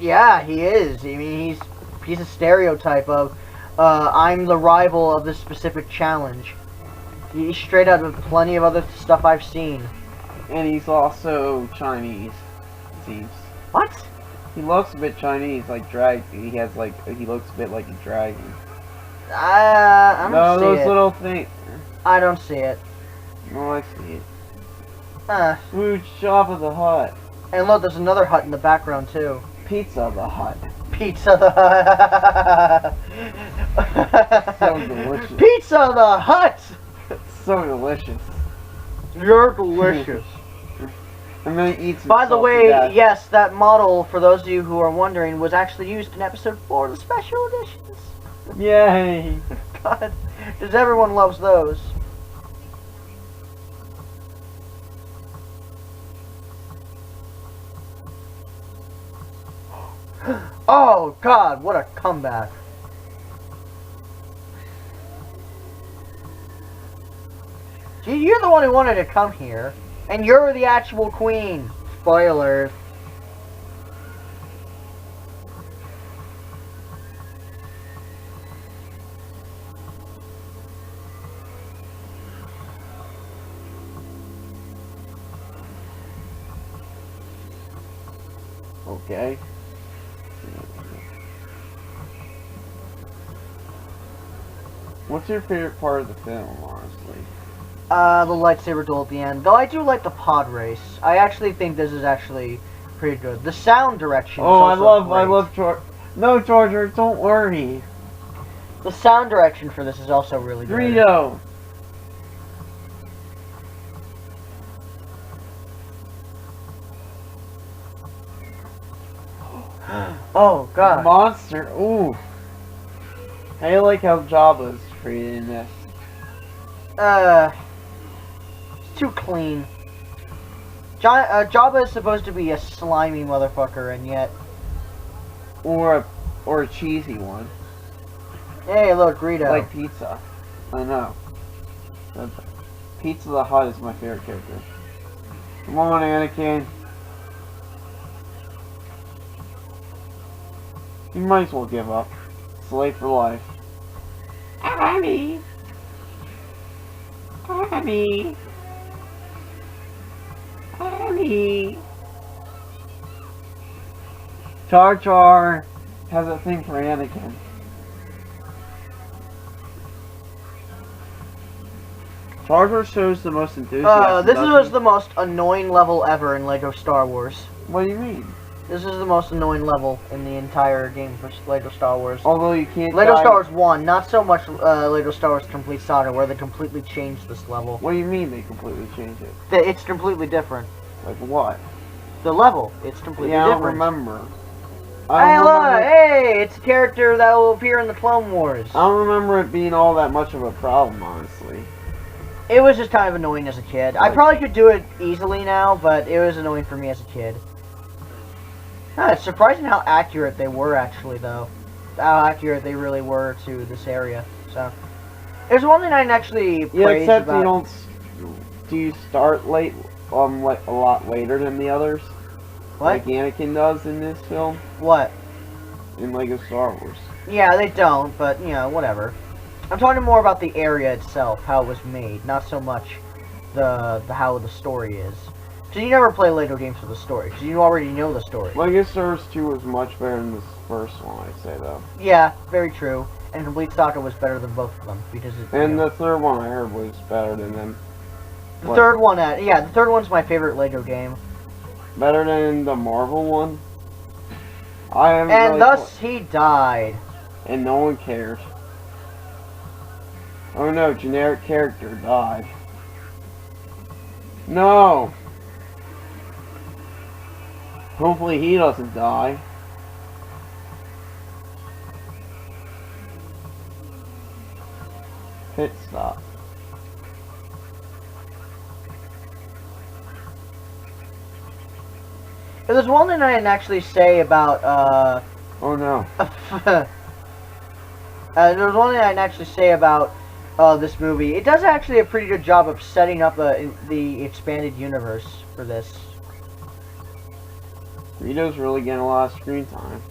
Yeah, he is. I mean, he's a stereotype of, I'm the rival of this specific challenge. He's straight out of plenty of other stuff I've seen. And he's also Chinese, it seems. What? He looks a bit Chinese, like he has like, he looks a bit like a dragon. I don't No, see those it. little things. I don't see it. No, I see it. Huh. Smooch Jabba the Hutt. And look, there's another hut in the background, too. Pizza the Hut. Pizza the Hut. So delicious. Pizza the Hut. So delicious. You're delicious. And then he eats By the himself way, to death. yes, that model, for those of you who are wondering, was actually used in episode 4 of the special editions. Yay! God, because everyone loves those. Oh God, what a comeback. Gee, you're the one who wanted to come here. And you're the actual queen. Spoiler. Okay. What's your favorite part of the film, honestly? The lightsaber duel at the end. Though I do like the pod race. I actually think this is actually pretty good. The sound direction. Oh, I is also love great. George. No, George, don't worry. The sound direction for this is also really good. Greedo. Oh God. Monster. Ooh. I like how Jabba's treated in this. It's too clean. Jabba is supposed to be a slimy motherfucker, and yet, Or a cheesy one. hey, look, Greedo. Like pizza. I know. Pizza the Hut is my favorite character. Come on, Anakin. You might as well give up. It's late for life. Abby! Abby! Abby! Jar Jar has a thing for Anakin. Jar Jar shows the most enthusiasm. This doesn't was he? the most annoying level ever in LEGO Star Wars. What do you mean? This is the most annoying level in the entire game for LEGO Star Wars. Although you can't LEGO die- Star Wars 1, not so much LEGO Star Wars Complete Saga, where they completely changed this level. What do you mean they completely changed it? It's completely different. Like what? The level, it's completely Yeah, I don't different. remember. Hey, look! Hey, it's a character that will appear in the Clone Wars. I don't remember it being all that much of a problem, honestly. It was just kind of annoying as a kid. I probably could do it easily now, but it was annoying for me as a kid. It's surprising how accurate they were, actually, though. How accurate they really were to this area. So, there's one thing I can actually Yeah, praise except about. you don't. Do you start late? Like a lot later than the others? What? Like Anakin does in this film, What? in Lego Star Wars. Yeah, they don't, but, you know, whatever. I'm talking more about the area itself, how it was made, not so much the how the story is. So you never play LEGO games for the story, because you already know the story. Lego Star Wars 2 was much better than this first one, I'd say, though. Yeah, very true. And Complete Saga was better than both of them, because it, you And know, the third one I heard was better than them. the what? third one, yeah, the third one's my favorite LEGO game. Better than the Marvel one? I haven't And really thus he died. and no one cared. Oh no, generic character died. No! Hopefully he doesn't die. Pit stop. There's one thing I didn't actually say about, Oh no. there's one thing I didn't actually say about this movie. It does actually a pretty good job of setting up the expanded universe for this. Rito's really getting a lot of screen time.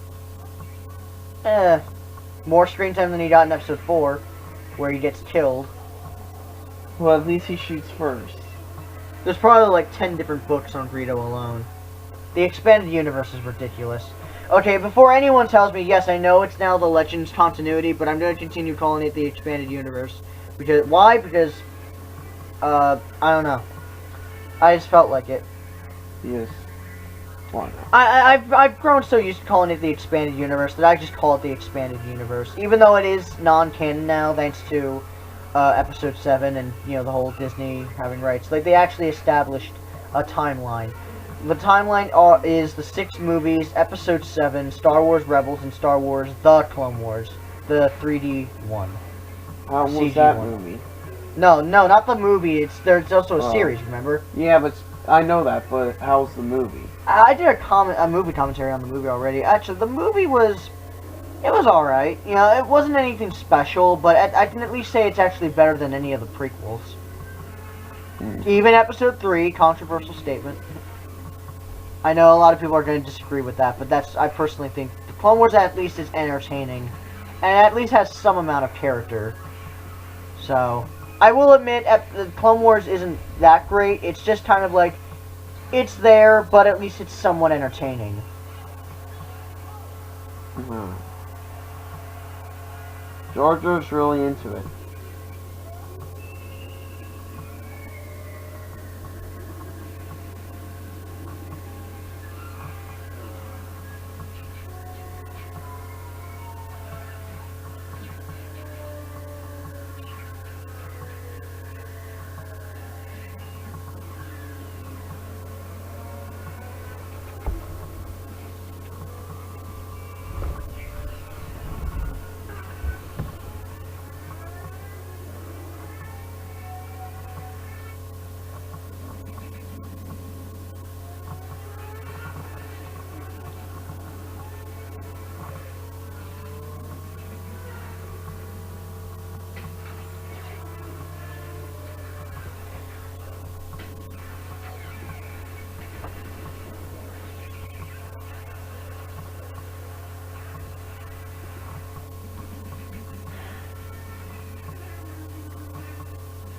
More screen time than he got in episode 4, where he gets killed. Well, at least he shoots first. There's probably like 10 different books on Greedo alone. The expanded universe is ridiculous. Okay, before anyone tells me, yes, I know it's now the Legends continuity, but I'm going to continue calling it the expanded universe. Because why? Because I don't know. I just felt like it. Yes. Why not? I've grown so used to calling it the expanded universe that I just call it the expanded universe, even though it is non-canon now thanks to episode 7 and the whole Disney having rights. Like they actually established a timeline. The timeline is the 6 movies, episode 7, Star Wars Rebels, and Star Wars The Clone Wars, the 3D one. How was CG that one. movie? No, not the movie. There's also a series. Remember? Yeah, but I know that. But how's the movie? I did a movie commentary on the movie already. Actually, the movie was all right. It wasn't anything special, but I can at least say it's actually better than any of the prequels. Even episode 3, controversial statement. I know a lot of people are going to disagree with that, but I personally think the Clone Wars at least is entertaining, and at least has some amount of character. So, I will admit, the Clone Wars isn't that great. It's just kind of like, it's there, but at least it's somewhat entertaining. Jar Jar's really into it.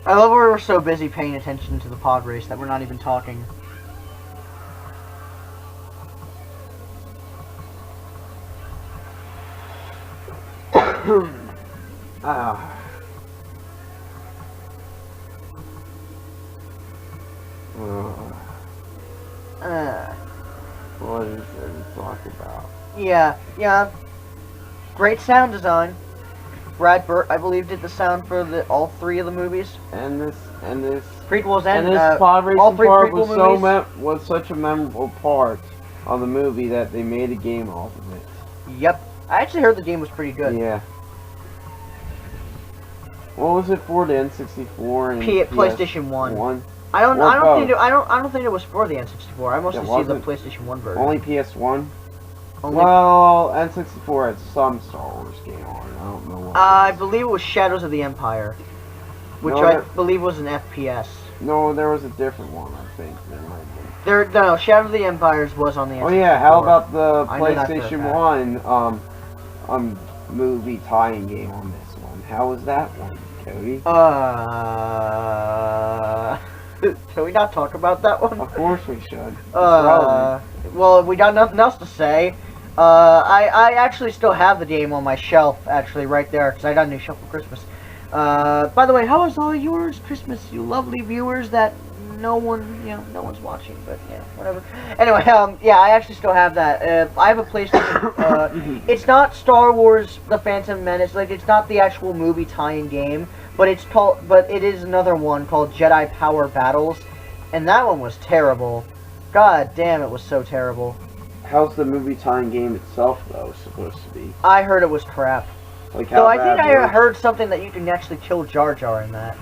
I love where we're so busy paying attention to the pod race that we're not even talking. What is there to talk about? Yeah. Great sound design. Brad Burt, I believe, did the sound for all 3 of the movies. And this Prequels and and this pod racing all 3 part prequel was movies. was such a memorable part of the movie that they made a game off of it. Yep. I actually heard the game was pretty good. Yeah. What was it for the N64 and PlayStation 1. I Or don't think it was for the N64. I mostly It see the wasn't? PlayStation 1 version. Only PS1? Only- Well, N64 had some Star Wars game on it. I don't know what. I believe it was Shadows of the Empire, which No, I that- believe was an FPS. No, there was a different one, I think. There might have been. No, Shadow of the Empires was on the N64. Oh yeah, how about the I know that for a PlayStation fact. 1 movie tie-in game on this one? How was that one, Cody? Can we not talk about that one? Of course we should. It's relevant. Well, we got nothing else to say. I actually still have the game on my shelf, actually, right there, because I got a new shelf for Christmas. By the way, how was all yours Christmas, you lovely viewers that no one's watching, but yeah, whatever. Anyway, yeah, I actually still have that. I have a PlayStation. It's not Star Wars: The Phantom Menace. Like, it's not the actual movie tie-in game, but it is another one called Jedi Power Battles, and that one was terrible. God damn, it was so terrible. How's the movie tie-in game itself, though, supposed to be? I heard it was crap. Like, So how I think bad I was it? heard something that you can actually kill Jar Jar in that.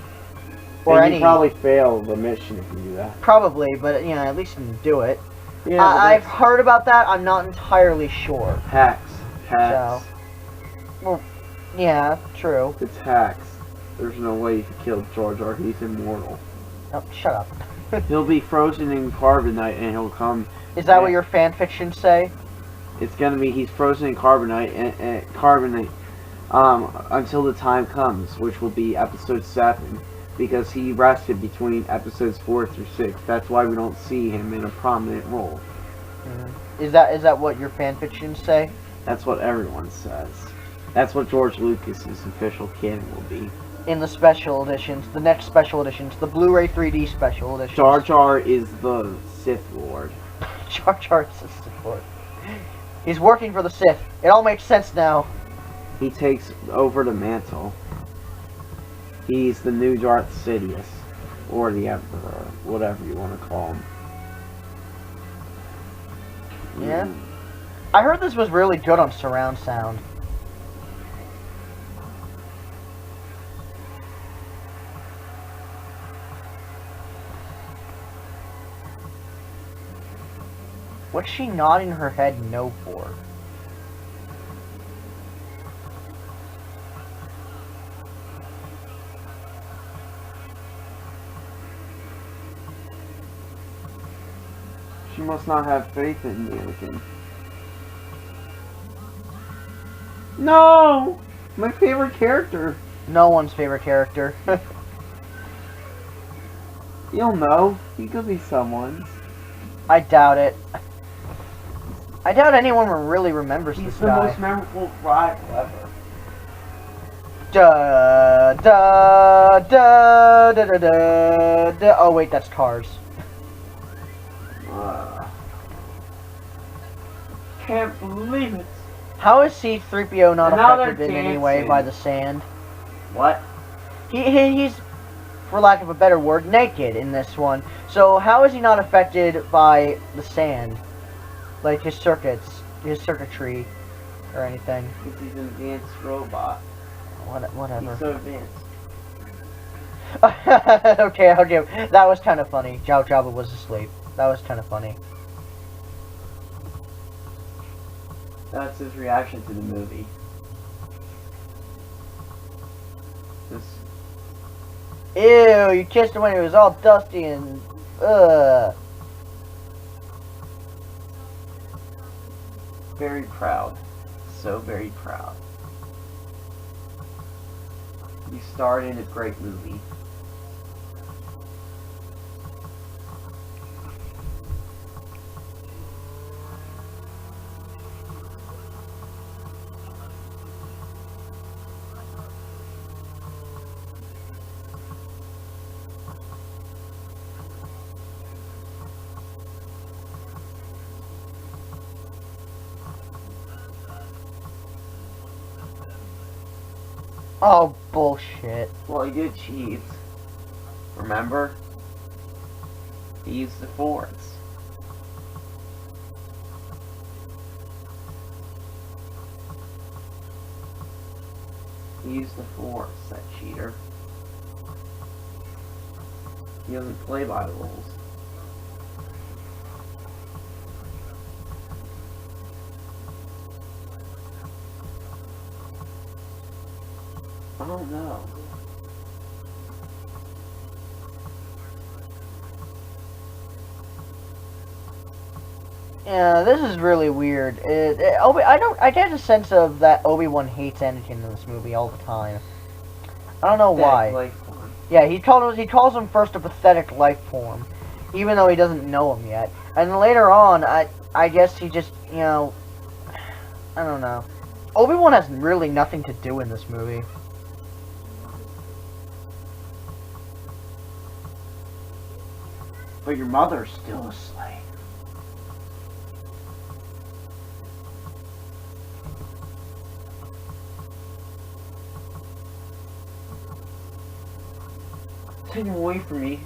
And Or you probably fail the mission if you do that. Probably, but at least you can do it. Yeah, I've heard about that. I'm not entirely sure. hacks. So, well, yeah, true. It's hacks. There's no way you can kill Jar Jar. He's immortal. Oh, shut up. He'll be frozen in carbonite, and he'll come. Is that what your fan fiction say? It's gonna be he's frozen in carbonite and carbonite until the time comes, which will be episode 7, because he rested between episodes 4 through 6. That's why we don't see him in a prominent role. Is that what your fan fictions say? That's what everyone says. That's what George Lucas's official canon will be. In the special editions, the next special editions, the Blu-ray 3D special editions. Jar Jar is the Sith Lord. Jar Jar is a Sith Lord. He's working for the Sith. It all makes sense now. He takes over the mantle. He's the new Darth Sidious. Or the Emperor. Whatever you want to call him. Yeah. I heard this was really good on surround sound. What's she nodding her head no for? She must not have faith in Anakin. No! My favorite character. No one's favorite character. You'll know. He could be someone's. I doubt it. I doubt anyone really remembers He's this the guy. most memorable rival ever. Da da da da da da da. Oh wait, that's Cars. Can't believe it. How is C-3PO not And now affected in they're any way dancing. by the sand? What? He's, for lack of a better word, naked in this one. So how is he not affected by the sand? Like his circuitry, or anything. Because he's an advanced robot. Whatever. He's so advanced. Okay, I'll give. That was kind of funny. Jar Jabba was asleep. That was kind of funny. That's his reaction to the movie. This. Ew, you kissed him when he was all dusty and Very proud. So very proud. You starred in a great movie. Oh bullshit. Well, he did cheat. Remember? He used the Force. He used the Force, that cheater. He doesn't play by the rules. I don't know. Yeah, this is really weird. I get a sense of that Obi-Wan hates Anakin in this movie all the time. I don't know why. Life form. Yeah, he calls him first a pathetic life form, even though he doesn't know him yet. And then later on, I guess he just, you know, I don't know. Obi-Wan has really nothing to do in this movie. But your mother's still a slave. Take him away from me.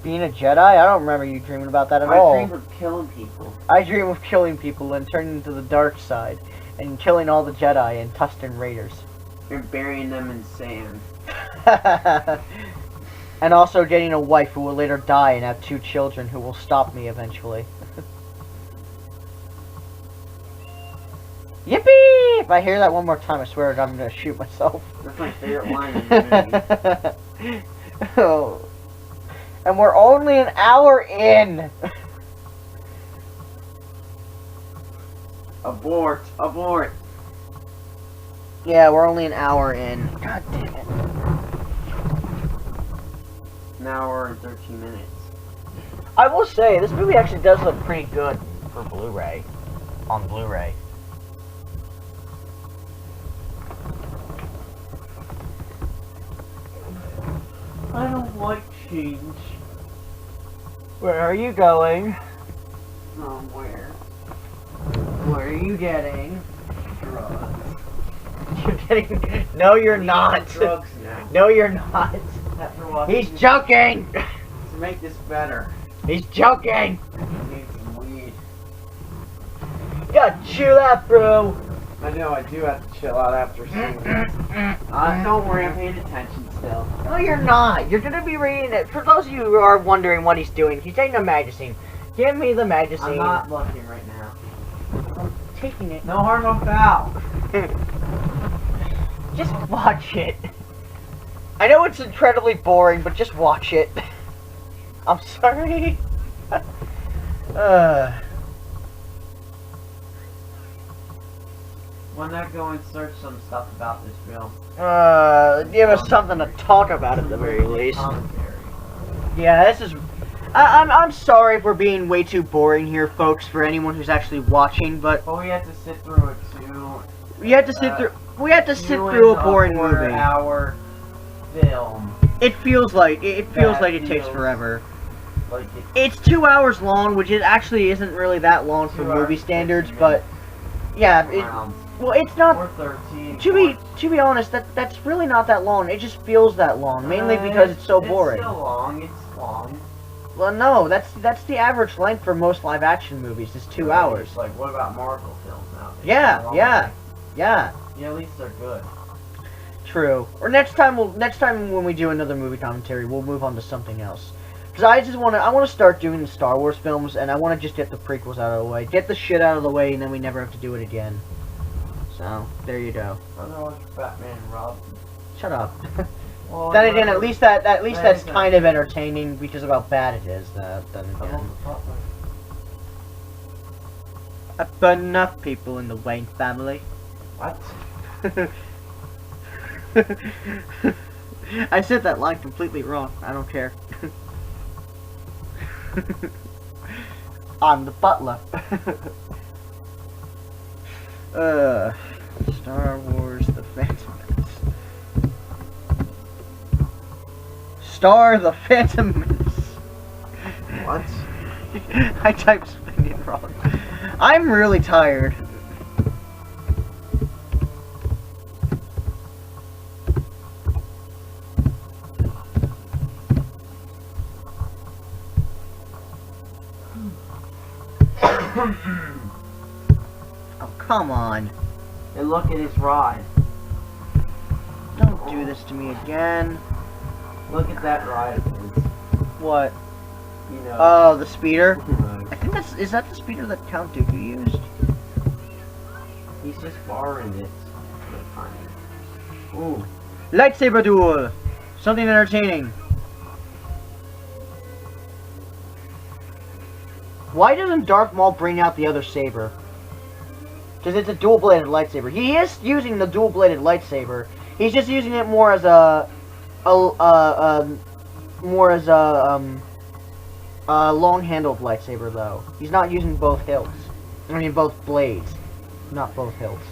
Being a Jedi? I don't remember you dreaming about that at I all. dream of killing people. I dream of killing people and turning to the dark side, and killing all the Jedi and Tusken Raiders. And burying them in sand. And also getting a wife who will later die and have 2 children who will stop me eventually. Yippee! If I hear that one more time, I swear to God, I'm gonna shoot myself. That's my favorite line in the movie. Oh. And we're only an hour in. Abort! Abort! Yeah, we're only an hour in. God damn it. an hour and 13 minutes. I will say, this movie actually does look pretty good for Blu-ray. On Blu-ray. I don't like change. Where are you going? Somewhere. What are you getting? Drugs. You're getting... No, you're not. Drugs now. No, you're not. After watching He's this- joking! To make this better, He's joking! I need some weed. You gotta chew that, bro! I know, I do have to chill out after seeing this. Don't worry, I'm paying attention still. No, you're not. You're gonna be reading it. For those of you who are wondering what he's doing, he's taking a magazine. Give me the magazine. I'm not looking right now. I'm taking it. No harm, no foul. Just watch it. I know it's incredibly boring, but just watch it. I'm sorry. Why not go and search some stuff about this film? Give us something to talk about at the very least. Commentary. Yeah, this is... I'm sorry if we're being way too boring here, folks, for anyone who's actually watching, but... But we have to sit through it too. We had to sit through... We had to sit through a boring movie. Hour film. It feels like... It feels That like it takes feels- forever. Like It's 2 hours long, which it actually isn't really that long for 2 hours movie and 50 standards, minutes. but... Yeah, around well, it's not... or 13. To be honest, that's really not that long. It just feels that long, mainly because it's so boring. It's still long. It's long. Well, no, that's the average length for most live-action movies. Is 2 hours. Like, what about Marvel films nowadays? Yeah, They're long. yeah, yeah. Yeah, at least they're good. True. Or next time when we do another movie commentary, we'll move on to something else. Because I want to start doing the Star Wars films, and I want to just get the prequels out of the way, get the shit out of the way, and then we never have to do it again. So there you go. Otherwise, Batman and Robin. Shut up. Well, Then again, at least that's is kind of entertaining because of how bad it is. Then again, I've got enough people in the Wayne family. What? I said that line completely wrong. I don't care. I'm the butler. Star Wars: The Phantom Menace. Star the Phantom Menace. What? I typed something wrong. I'm really tired. Oh, come on. And look at his ride. Don't do this to me again. Look at that ride of his. What? You know. Oh, the speeder? I think is that the speeder that Count Dooku used? He's just borrowing it. Ooh. Lightsaber duel! Something entertaining. Why doesn't Darth Maul bring out the other saber? Because it's a dual-bladed lightsaber. He is using the dual-bladed lightsaber. He's just using it more as a long-handled lightsaber, though. He's not using both hilts. I mean, both blades, not both hilts.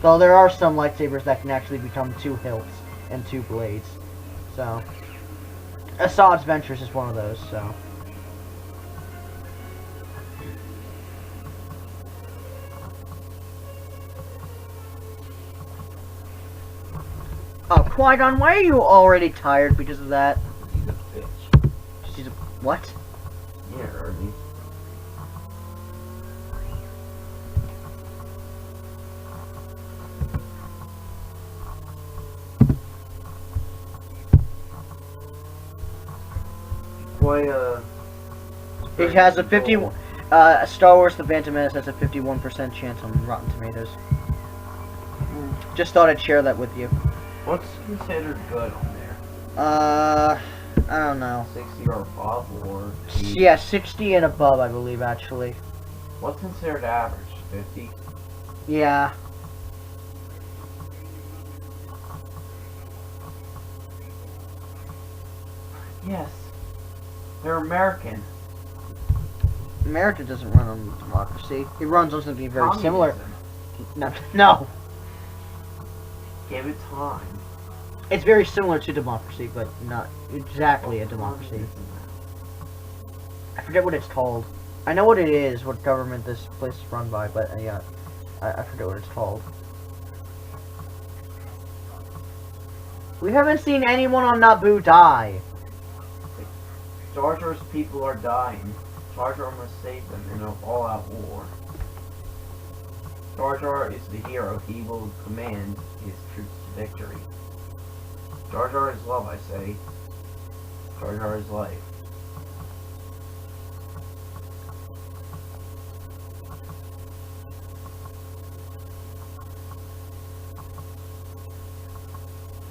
Though there are some lightsabers that can actually become 2 hilts and 2 blades. So, Assad's Ventress is one of those. So. Oh, Qui-Gon, why are you already tired because of that? He's a bitch. She's a... What? Yeah, Ernie. Boy, It has a 51... Star Wars The Phantom Menace has a 51% chance on Rotten Tomatoes. Just thought I'd share that with you. What's considered good on there? I don't know. 60 or above, or... Yeah, 60 and above, I believe, actually. What's considered average? 50? Yeah. Yes. They're American. America doesn't run on democracy. It runs on something very similar. Communism. No. Give it time. It's very similar to democracy, but not exactly a democracy. I forget what it's called. I know what it is, what government this place is run by, but yeah, I forget what it's called. We haven't seen anyone on Naboo die. Jar Jar's people are dying. Jar Jar must save them in an all-out war. Jar Jar is the hero. He will command his troops to victory. Jar Jar is love, I say. Jar Jar is life.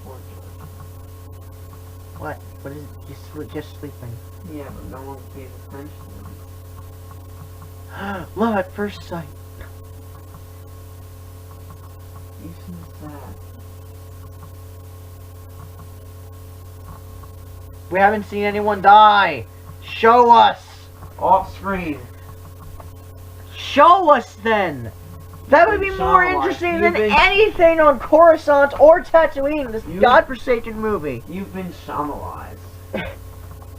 Poor Jar What? What is it? Just sleeping. Jar. Yeah, but no one pays attention to him. Love at first sight. Isn't that? We haven't seen anyone die. Show us. Off screen. Show us then. That would be more Show us. interesting You've than been- anything on Coruscant or Tatooine. This You- godforsaken movie. You've been Shyamalanized.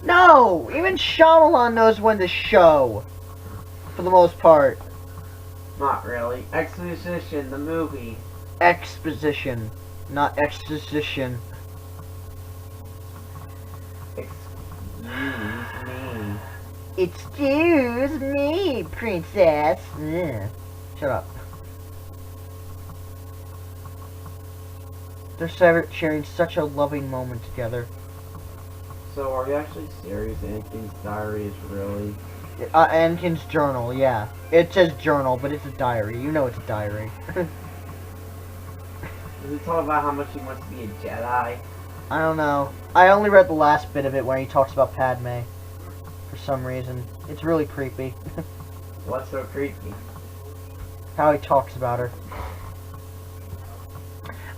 No, even Shyamalan knows when to show. For the most part. Not really. Exposition, the movie. Exposition, not exposition. Excuse me. Excuse me, princess. Ugh. Shut up. They're sharing such a loving moment together. So, are you actually serious? Anakin's diary is really... Anakin's journal, yeah. It says journal, but it's a diary. You know it's a diary. Does he talk about how much he wants to be a Jedi? I don't know. I only read the last bit of it where he talks about Padme. For some reason. It's really creepy. What's so creepy? How he talks about her.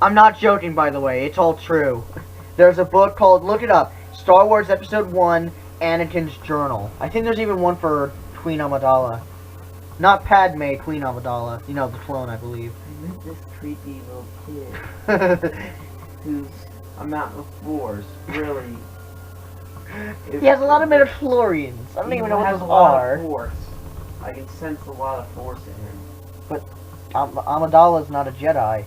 I'm not joking, by the way. It's all true. There's a book called, look it up, Star Wars Episode 1, Anakin's Journal. I think there's even one for Queen Amidala. Not Padme, Queen Amidala. You know, the clone, I believe. I met this creepy little kid who's a Mount of Floors. Really. He has a lot of midichlorians. I don't even know what has those a lot are. of force. I can sense a lot of force in him. Amidala's not a Jedi.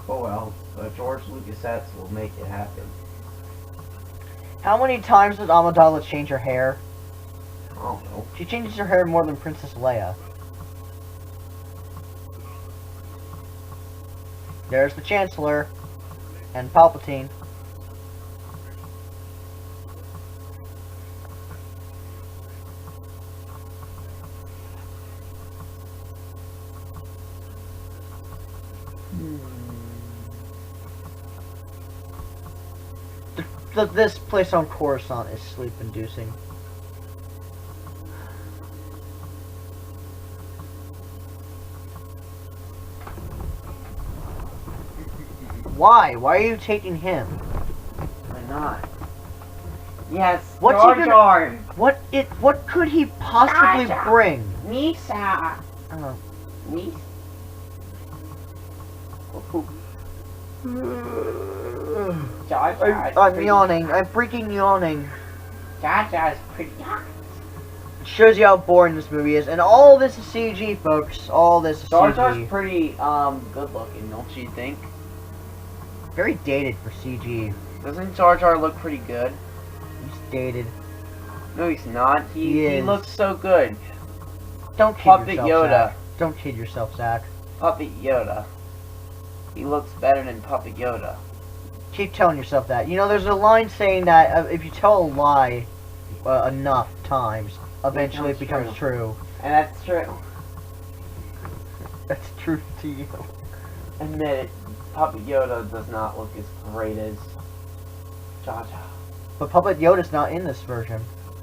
Oh well, George Lucas will make it happen. How many times does Amidala change her hair? I don't know. She changes her hair more than Princess Leia. There's the Chancellor. And Palpatine. This place on Coruscant is sleep-inducing. Why? Why are you taking him? Why not? Yes, What's he Jar gonna- Jar. What could he possibly Jar Jar. bring? Misa. Oh. Misa. Jar Jar. I'm yawning. I'm freaking yawning. Jar Jar's pretty hot. It shows you how boring this movie is, and all this is CG, folks. All this is Jar Jar's CG. pretty good looking, don't you think? Very dated for CG. Doesn't Jar Jar look pretty good? He's dated. No, he's not. He He is. looks so good. Don't kid Puppet yourself, Yoda. Zach. Don't kid yourself, Zach. Puppet Yoda. He looks better than Puppet Yoda. Keep telling yourself that. You know, there's a line saying that if you tell a lie enough times, eventually it becomes true. And that's true. That's true to you. Admit it, Puppet Yoda does not look as great as Jar Jar. But Puppet Yoda's not in this version.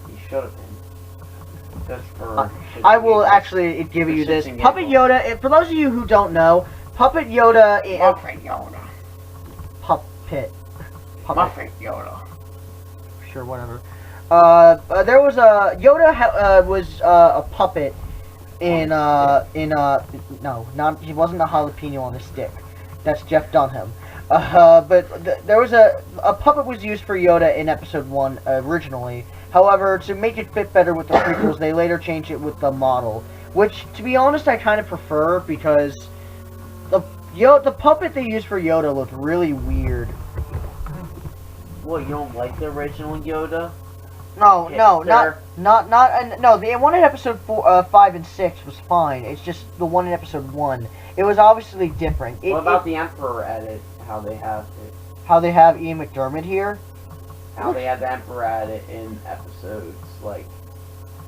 He should have been. Just for I will actually give you this. Puppet Yoda, for those of you who don't know, Puppet Yoda is... Muppet Yoda. Puppet. Muppet Yoda. Sure. or whatever. There was a Yoda was a puppet in no, not he wasn't a jalapeno on a stick. That's Jeff Dunham. But there was a puppet was used for Yoda in Episode 1 originally. However, to make it fit better with the prequels, they later changed it with the model, which, to be honest, I kind of prefer because the puppet they used for Yoda looked really weird. Well, you don't like the original Yoda? No, Hipster. no. The one in Episode 5 and 6 was fine. It's just the one in Episode 1. It was obviously different. What about the Emperor edit? How they have it? How they have Ian McDermott here? How they had the Emperor edit in episodes like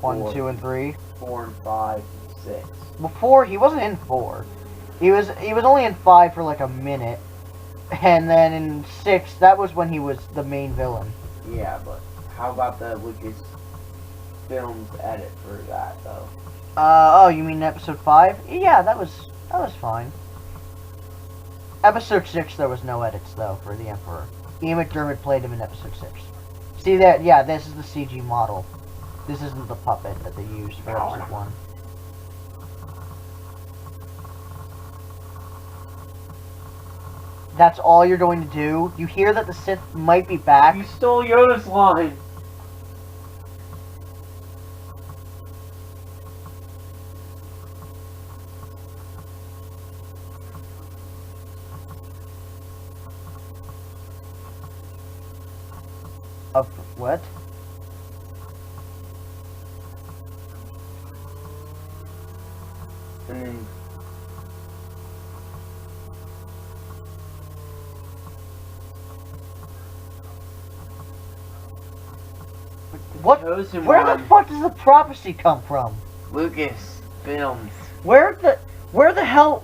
1, 2, and 3. 4 and 5 and 6. Before, he wasn't in 4. He was only in 5 for like a minute. And then in 6, that was when he was the main villain. Yeah, but how about the Lucas Films edit for that though? Oh, you mean Episode 5? Yeah, that was fine. Episode 6, there was no edits though for the Emperor. Ian McDermott played him in Episode 6. See that? Yeah, this is the CG model. This isn't the puppet that they used for Episode 1. That's all you're going to do? You hear that the Sith might be back? You stole Yoda's line. Of what? And then What? chosen Where one, the fuck does the prophecy come from? Lucas Films. Where the hell?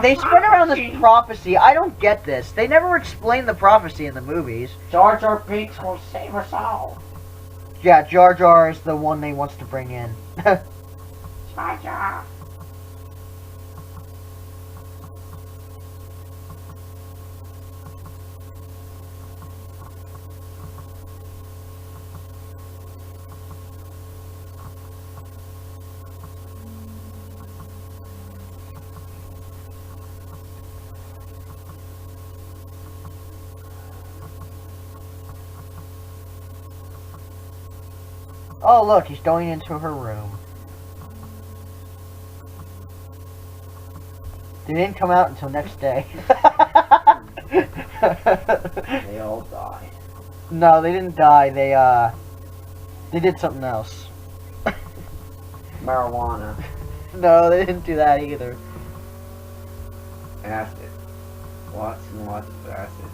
They spread around this prophecy. I don't get this. They never explain the prophecy in the movies. Jar Jar Binks will save us all. Yeah, Jar Jar is the one they wants to bring in. Jar Jar. Oh, look, he's going into her room. They didn't come out until next day. They all died. No, they didn't die. They did something else. Marijuana. No, they didn't do that either. Acid. Lots and lots of acid.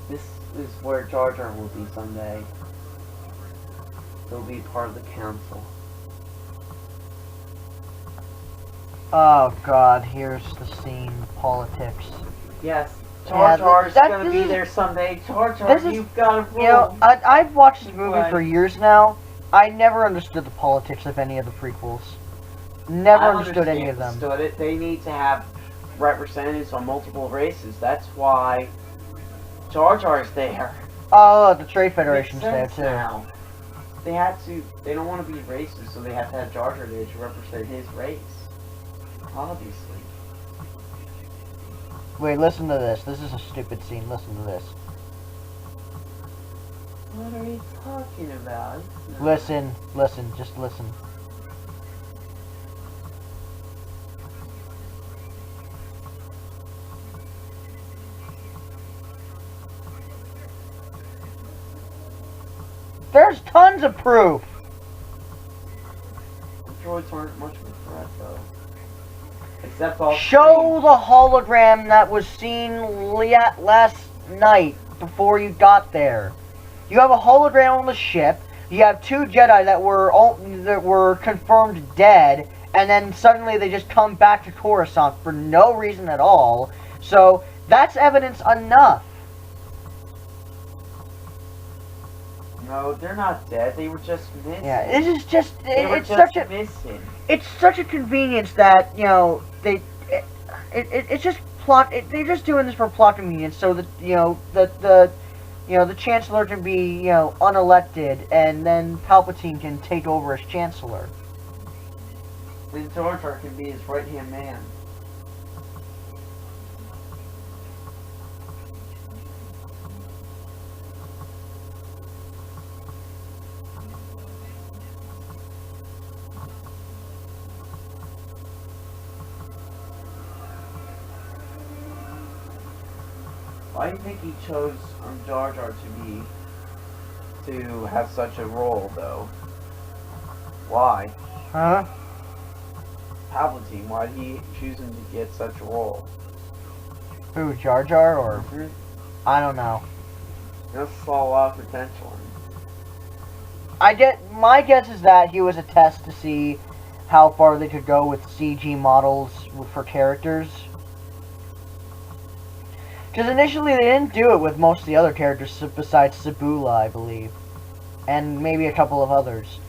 This is where Jar Jar will be someday. He'll be part of the council. Oh god, here's the scene, politics. Yes, Yeah, Jar Jar's that- gonna this be is- there someday. Jar Jar, this is- you've got to You know, I've watched this movie Right. for years now. I never understood the politics of any of the prequels. Never understood any of them. Understood it. They need to have representatives on multiple races. That's why Jar Jar's there. Oh, the Trade Federation's Makes there sense too. now. They had to. They don't want to be racist, so they have to have Jar Jar there to represent his race. Obviously. Wait, listen to this. This is a stupid scene. Listen to this. What are you talking about? Listen, just listen. There's tons of proof! Droids aren't much of a threat, though. Except all Show the hologram that was seen last night before you got there. You have a hologram on the ship. You have 2 Jedi that were confirmed dead, and then suddenly they just come back to Coruscant for no reason at all. So that's evidence enough. No, they're not dead. They were just missing. Yeah, this is just They were it's just such a missing. it's such a convenience that it's just plot. They're just doing this for plot convenience, so that the Chancellor can be unelected, and then Palpatine can take over as Chancellor. Then Jar Jar can be his right-hand man. Why do you think he chose Jar Jar to have such a role, though? Why? Huh? Palpatine, why did he choose him to get such a role? Who, Jar Jar, or I don't know. He must saw a lot of potential in him. My guess is that he was a test to see how far they could go with CG models for characters. Because initially they didn't do it with most of the other characters besides Sabula, I believe. And maybe a couple of others.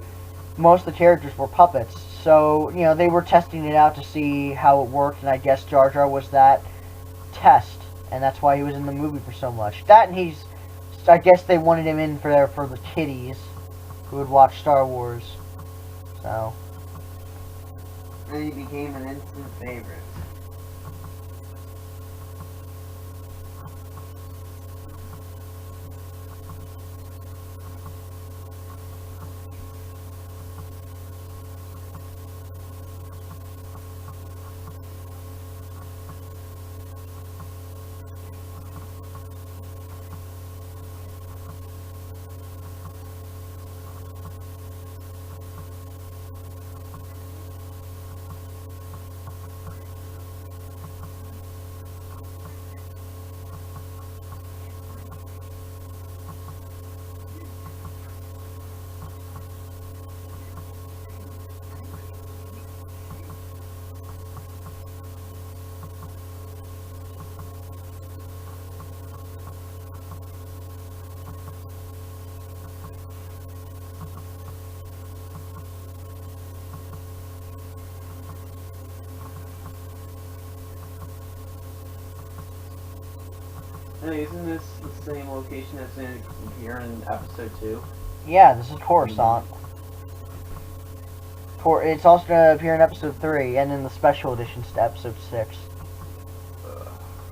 Most of the characters were puppets. So, they were testing it out to see how it worked, and I guess Jar Jar was that test. And that's why he was in the movie for so much. That and I guess they wanted him in for the kiddies who would watch Star Wars. So. And he became an instant favorite. Hey, isn't this the same location that's in here in episode 2? Yeah, this is Coruscant. It's also going to appear in episode 3, and in the special editions to episode 6.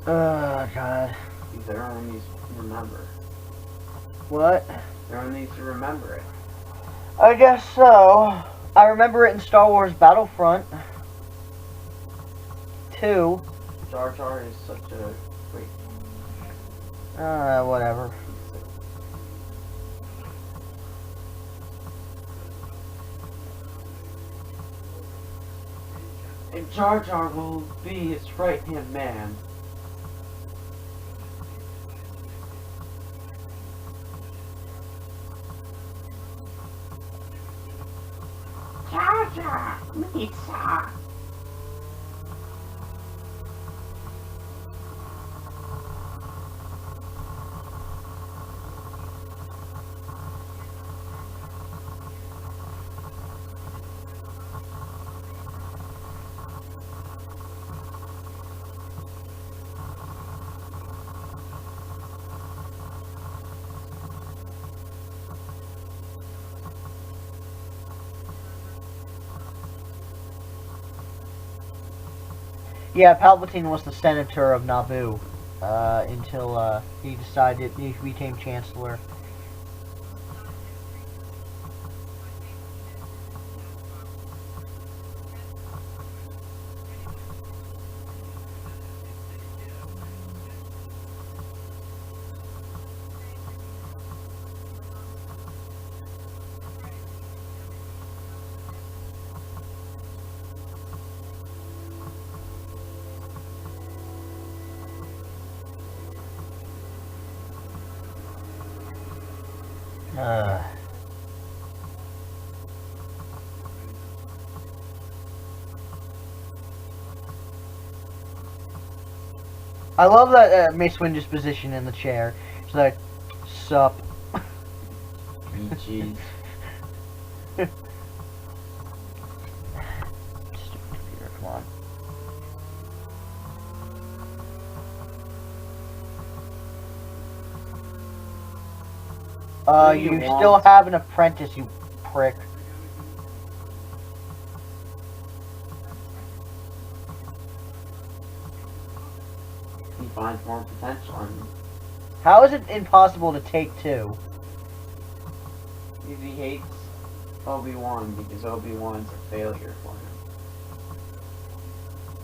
Oh, God. Everyone needs to remember. What? Everyone needs to remember it. I guess so. I remember it in Star Wars Battlefront 2. Jar Jar is such a great Whatever. And Jar Jar will be his right-hand man. Jar Jar, Misa. Yeah, Palpatine was the senator of Naboo until he decided he became Chancellor. I love that Mace Windu's position in the chair. It's like, sup. Jeez. Stupid computer, come on. What do you You want? still have an apprentice, you prick. He finds more potential in him. How is it impossible to take two? Because he hates Obi-Wan because Obi-Wan's a failure for him.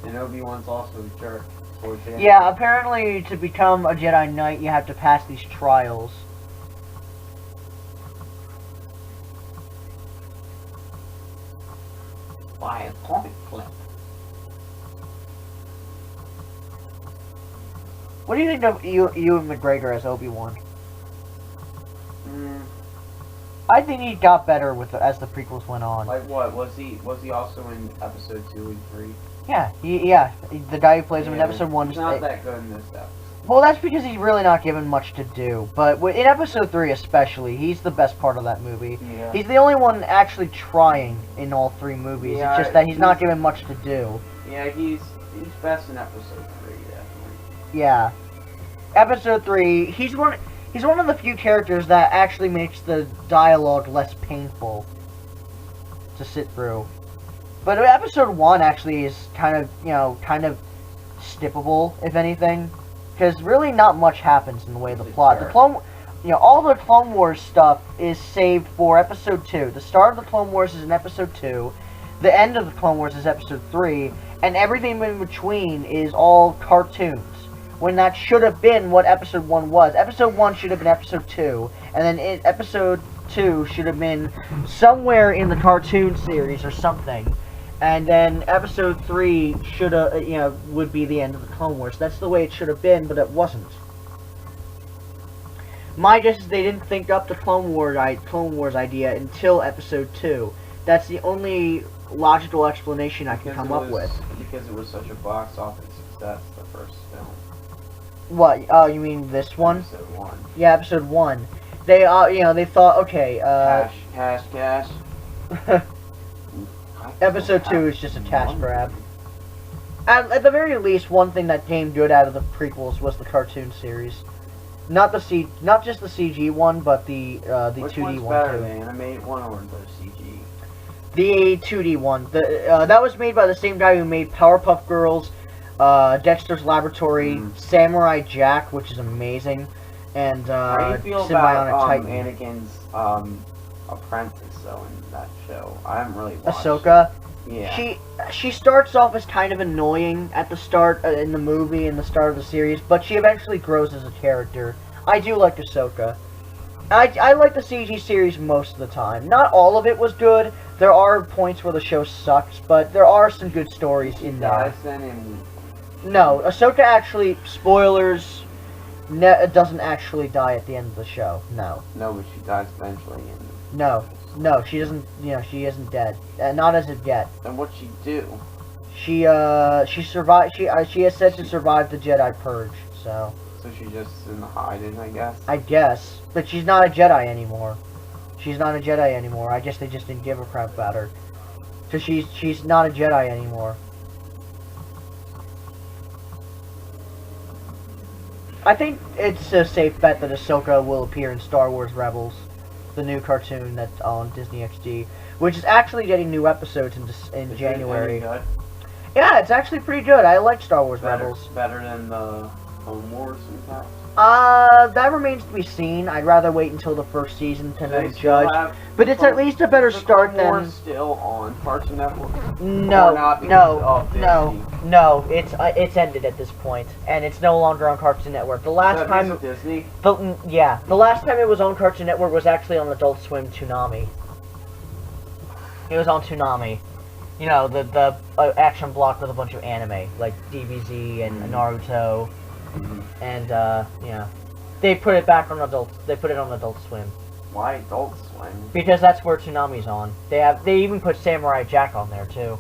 And Obi-Wan's also a jerk towards him. Yeah, apparently to become a Jedi Knight, you have to pass these trials. By a comic clip. What do you think of Ewan McGregor as Obi-Wan? I think he got better with as the prequels went on. Like what? Was he also in episode 2 and 3? Yeah, the guy who plays him in episode 1. He's not that good in this episode. Well, that's because he's really not given much to do. But in episode 3 especially, he's the best part of that movie. Yeah. He's the only one actually trying in all 3 movies. Yeah, it's just that he's not given much to do. Yeah, he's best in episode 3, definitely. Yeah. Episode 3, he's one of the few characters that actually makes the dialogue less painful to sit through. But episode 1 actually is kind of skippable, if anything. Because really not much happens in the way of the plot. All the Clone Wars stuff is saved for episode 2. The start of the Clone Wars is in episode 2. The end of the Clone Wars is episode 3. And everything in between is all cartoons. When that should have been what episode 1 was. Episode 1 should have been episode 2. And then episode 2 should have been somewhere in the cartoon series or something. And then episode 3 should have, would be the end of the Clone Wars. That's the way it should have been, but it wasn't. My guess is they didn't think up the Clone Wars idea until episode 2. That's the only logical explanation I can come up with. Because it was such a box office success, the first film. What? Oh, you mean this one? Episode 1. Yeah, episode 1. They, they thought, okay, Cash. episode 2 is just a cash grab. At the very least, one thing that came good out of the prequels was the cartoon series. Not just the CG one, but the 2D one better, too. the animated one or the CG? The 2D one. That was made by the same guy who made Powerpuff Girls, Dexter's Laboratory, Samurai Jack, which is amazing, and How do you feel Symbiotic about Titan. Anakin's apprentice though in that show? I haven't really watched Ahsoka. it. Yeah. She starts off as kind of annoying at the start in the movie and the start of the series, but she eventually grows as a character. I do like Ahsoka. I like the CG series most of the time. Not all of it was good. There are points where the show sucks, but there are some good stories in there. No, Ahsoka actually, spoilers, doesn't actually die at the end of the show. No. No, but she dies eventually. No, she doesn't. She isn't dead. Not as of yet. And what'd she do? She survived. She essentially survived the Jedi Purge. So she's just in the hiding, I guess. I guess, but she's not a Jedi anymore. She's not a Jedi anymore. I guess they just didn't give a crap about her. So she's not a Jedi anymore. I think it's a safe bet that Ahsoka will appear in Star Wars Rebels, the new cartoon that's on Disney XD, which is actually getting new episodes in January. Good? Yeah, it's actually pretty good. I like Star Wars Rebels. Better than the Clone Wars and stuff? That remains to be seen. I'd rather wait until the first season to then judge. But it's Clone- at least a better start Clone Wars than... still on Cartoon Network? No, Or not because of no. It's ended at this point, and it's no longer on Cartoon Network. The last time... Disney? The last time it was on Cartoon Network was actually on Adult Swim Toonami. It was on Toonami. You know, the action block with a bunch of anime, like DBZ and Naruto, and they put it back on They put it on Adult Swim Why Adult Swim? because that's where Toonami's on. They even put Samurai Jack on there too.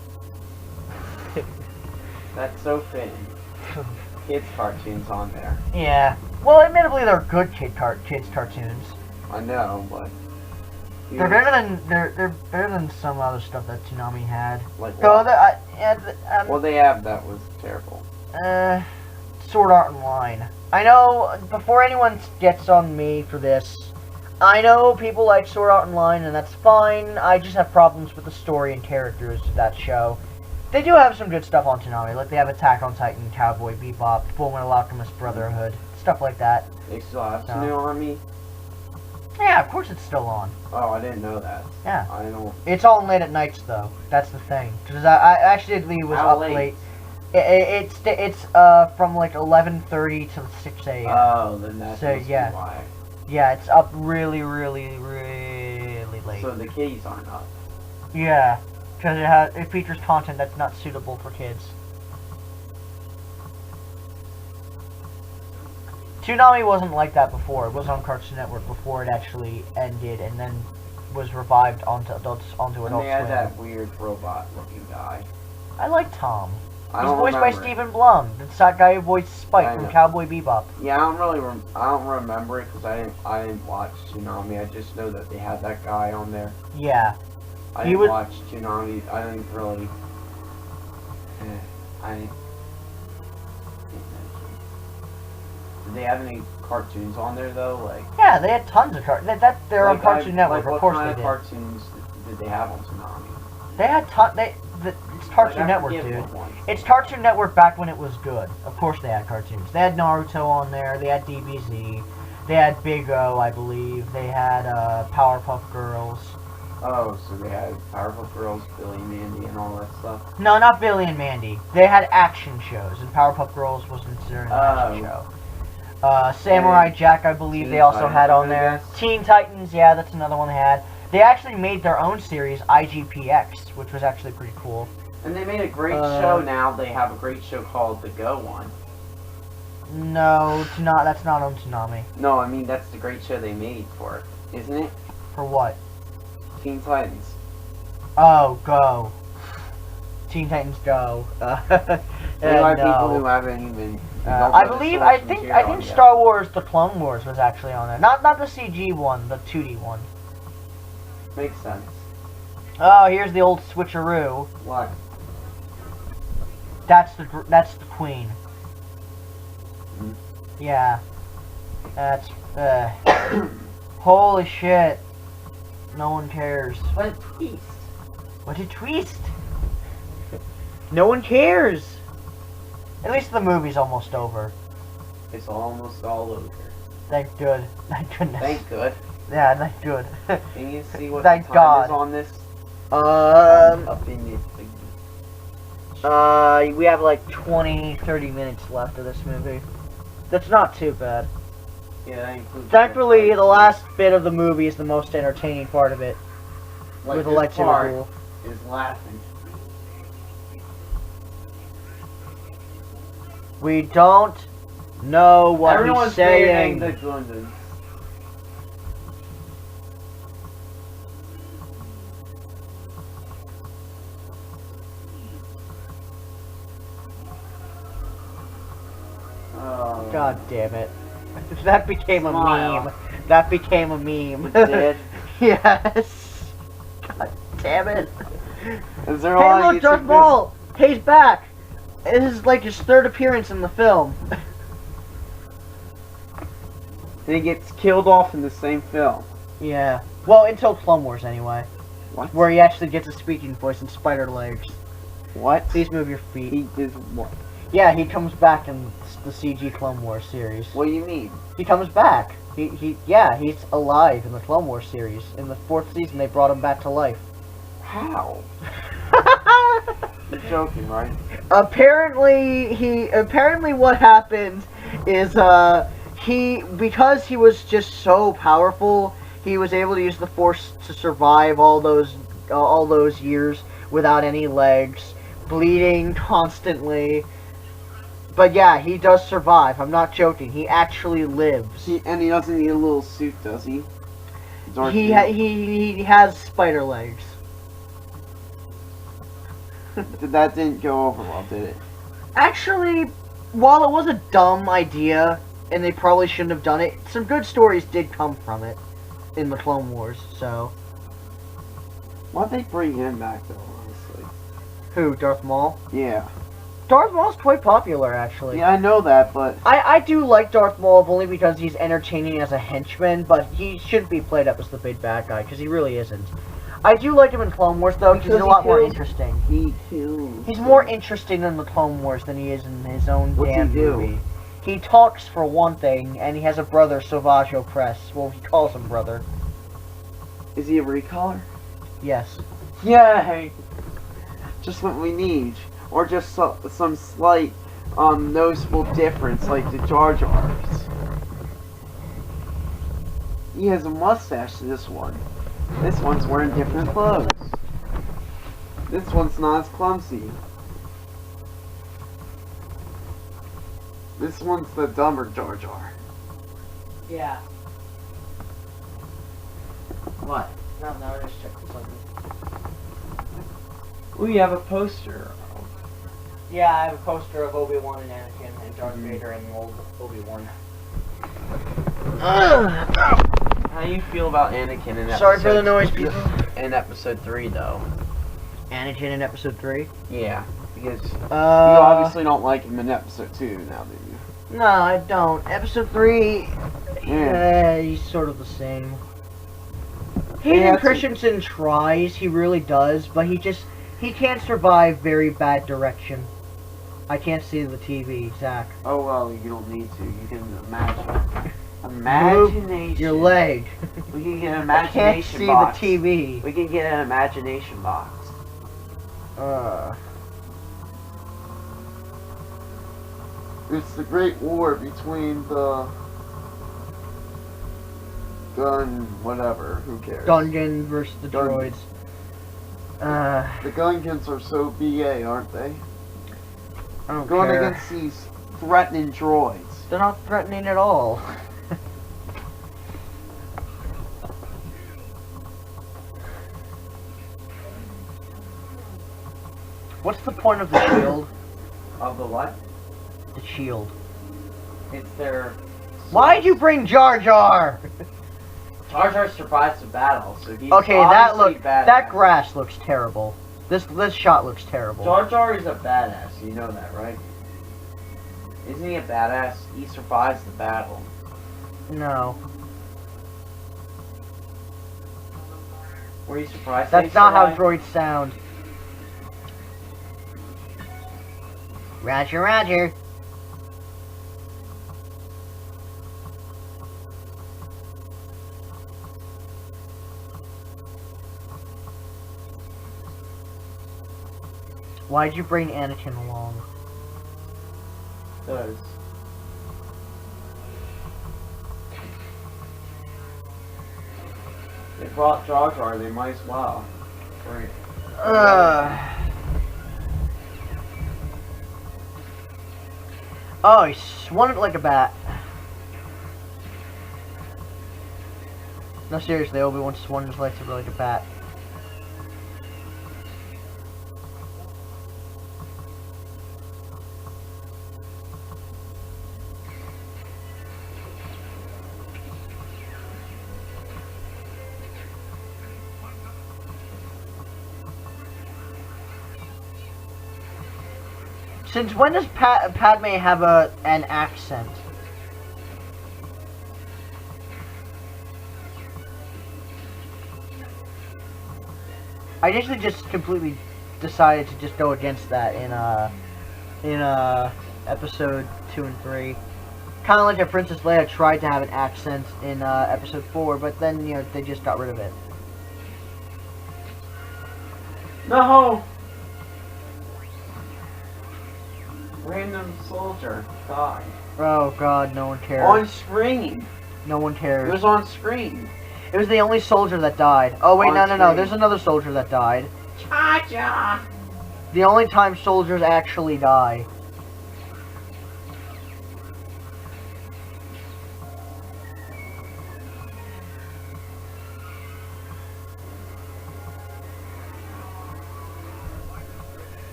That's so fitting. Kids cartoons on there. Yeah. Well, admittedly, they're good kids cartoons. I know, but They're better than they're better than some other stuff that Toonami had. Like So what? well, They have that was terrible. Sword Art Online. I know before anyone gets on me for this, I know people like Sword Art Online, and that's fine. I just have problems with the story and characters of that show. They do have some good stuff on Toonami, like they have Attack on Titan, Cowboy Bebop, Fullmetal Alchemist Brotherhood, stuff like that. They still have No. Toonami? Yeah, of course it's still on. Oh, I didn't know that. Yeah. I don't. It's on late at nights though. That's the thing. Because I actually was How up late? It's from like 11:30 to 6 a.m. Oh, then that's So, yeah. why. Yeah, it's up really, really, really late. So the kitties aren't up. Yeah, because it features content that's not suitable for kids. Toonami wasn't like that before. It was on Cartoon Network before it actually ended, and then was revived onto Adult And Swim. they had that weird robot-looking guy. I like Tom. I He's don't voiced by remember it. Stephen Blum, the guy who voiced Spike I from know. Cowboy Bebop. Yeah, I don't really. I don't remember it because I didn't watch Toonami. I just know that they had that guy on there. Yeah. I He didn't was- watch Toonami. I didn't really. I. Did they have any cartoons on there though? Like Yeah, they had tons of cartoons. They're on like, Cartoon Network, Like of course what kind they of did. cartoons did they have on Toonami? They had it's Cartoon Like, I Network, forget dude. what ones. It's Cartoon Network back when it was good. Of course they had cartoons. They had Naruto on there. They had DBZ. They had Big O, I believe. They had Powerpuff Girls. Oh, so they had Powerpuff Girls, Billy and Mandy, and all that stuff. No, not Billy and Mandy. They had action shows, and Powerpuff Girls wasn't considered an action show. Samurai Jack, I believe Teen they also Titans, had on I there. guess. Teen Titans, yeah, that's another one they had. They actually made their own series, IGPX, which was actually pretty cool. And they made a great show now. They have a great show called The Go One. No, that's not on Toonami. No, I mean that's the great show they made for it, isn't it? For what? Teen Titans. Oh, Go. Teen Titans Go. They are people who haven't even. I think Star Wars: The Clone Wars was actually on there. Not the CG one, the 2D one. Makes sense. Oh, here's the old switcheroo. What? That's the queen. Hmm. Yeah. That's holy shit. No one cares. What a twist. What a twist. No one cares. At least the movie's almost over. It's almost all over. Thank good. Thank goodness. Thank good. Yeah, thank good. Can you see what Thank the time God. is on this? Up in this thing. We have like 20-30 minutes left of this movie. That's not too bad. Yeah, that includes. Thankfully, the last bit of the movie is the most entertaining part of it. like with the this lightsaber part duel. is laughing. We don't know what Everyone's he's saying. the Gundams. Oh. God damn it. That became a Smile. meme. That became a meme. It did. Yes. God damn it. Is there a Hey, lot of look, Darth YouTube Maul! He's back! This is like his third appearance in the film. And he gets killed off in the same film. Yeah. Well, until Clone Wars, anyway. What? Where he actually gets a speaking voice and spider legs. What? Please move your feet. He did what? Yeah, he comes back in the CG Clone Wars series. What do you mean? He comes back. Yeah, he's alive in the Clone Wars series. In the 4th season, they brought him back to life. How? You're joking, right? Apparently what happened is, because he was just so powerful, he was able to use the Force to survive all those years without any legs, bleeding constantly. But yeah, he does survive. I'm not joking. He actually lives. And he doesn't need a little suit, does he? Darth He Vader. he has spider legs. That didn't go over well, did it? Actually, while it was a dumb idea, and they probably shouldn't have done it, some good stories did come from it in the Clone Wars, so... Why'd they bring him back though, honestly? Who, Darth Maul? Yeah. Darth Maul's quite popular, actually. Yeah, I know that, but I do like Darth Maul only because he's entertaining as a henchman, but he shouldn't be played up as the big bad guy, because he really isn't. I do like him in Clone Wars, though, because he's a lot more interesting. he kills. He's more interesting in the Clone Wars than he is in his own What's damn he do? movie. He talks for one thing, and he has a brother, Sauvage Opress. Well, he calls him brother. Is he a recaller? Yes. Yay! Just what we need. Or just some slight, noticeable difference, like the Jar Jars. He has a mustache, this one. This one's wearing different clothes. This one's not as clumsy. This one's the dumber Jar Jar. Yeah. What? No, I just checked something. We have a poster. Yeah, I have a poster of Obi-Wan and Anakin and Darth Vader and old Obi-Wan. How do you feel about Anakin in episode? Sorry for the noise, people. In episode 3, though. Anakin in episode 3? Yeah, because you obviously don't like him in episode 2 now, do you? No, I don't. Episode 3, Yeah. he's sort of the same. Yeah, Hayden that's- Christensen tries, he really does, but he can't survive very bad direction. I can't see the TV, Zach. Oh well, you don't need to. You can imagine. Imagination. Your leg. We can get an I can't imagination see box. the TV. We can get an imagination box. It's the Great War between the gun, whatever. Who cares? Gungan versus the Gungan. droids. The Gungans are so BA, aren't they? I don't Going care. against these threatening droids. They're not threatening at all. What's the point of the shield? Of the what? The shield. It's their... Why'd you bring Jar Jar? Jar Jar survives the battle, so he's Okay, obviously badass. that grass looks terrible. This shot looks terrible. Jar Jar is a badass, you know that, right? Isn't he a badass? He survives the battle. No, Were you surprised that he that's not how survived? droids sound. Roger, Roger. Why'd you bring Anakin along? Does. They brought Jar Jar, they might as well. Right. Oh, he swung it like a bat. No, seriously, Obi-Wan swung his lightsaber like a bat. Since when does Padme have an accent? I usually just completely decided to just go against that in episode 2 and 3. Kind of like how Princess Leia tried to have an accent in episode 4, but then they just got rid of it. No! Random soldier died. Oh God, no one cares. On screen. No one It cares. was on screen. It was the only soldier that died. Oh wait, On no. screen. There's another soldier that died. Cha-cha! The only time soldiers actually die.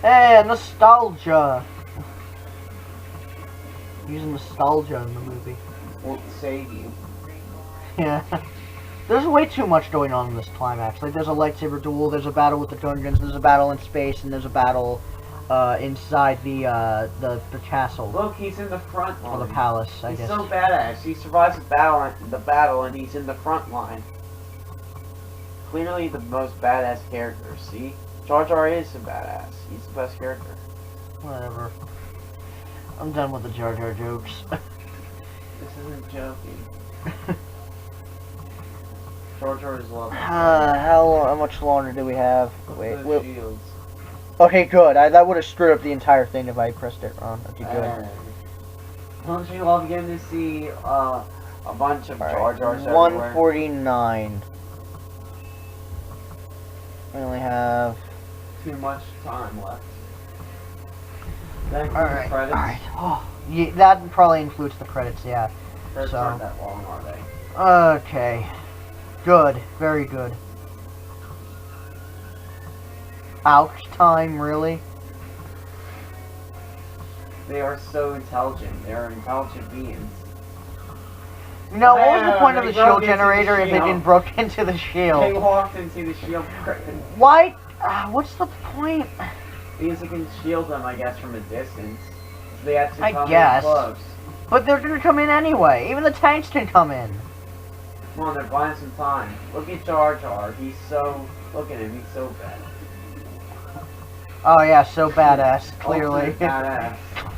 Hey, nostalgia. Using nostalgia in the movie. Won't save you. Yeah. There's way too much going on in this climax. Like, there's a lightsaber duel, there's a battle with the Gungans, there's a battle in space, and there's a battle inside the castle. Look, he's in the front line. Or the palace, I He's guess. so badass. He survives the battle, and he's in the front line. Clearly the most badass character. See, Jar Jar is a badass. He's the best character. Whatever. I'm done with the Jar Jar jokes. This isn't joking. Jar Jar is lovely. How much longer do we have? Wait, Those shields. okay, good. That would have screwed up the entire thing if I pressed it wrong. Okay, good. Don't you love getting to see a bunch of Jar Alright, Jars everywhere? 149. We only have... Too much time left. That Alright, credits. alright. Oh, yeah, that probably includes the credits, yeah. Credits So- aren't that long, are they? Okay. Good. Very good. Ouch time, really? They are so intelligent. They are intelligent beings. No, what was the Yeah, point of they the broke shield into the generator if it shield. didn't broke into the They shield? walked into the shield curtain Why? What's the point? because it can shield them, I guess, from a distance. So they have to I come guess. in close. But they're gonna come in anyway. Even the tanks can come in. Come on, they're buying some time. Look at Jar Jar. He's so... Look at him. He's so bad. Oh yeah, so badass. Clearly. Ultimate badass.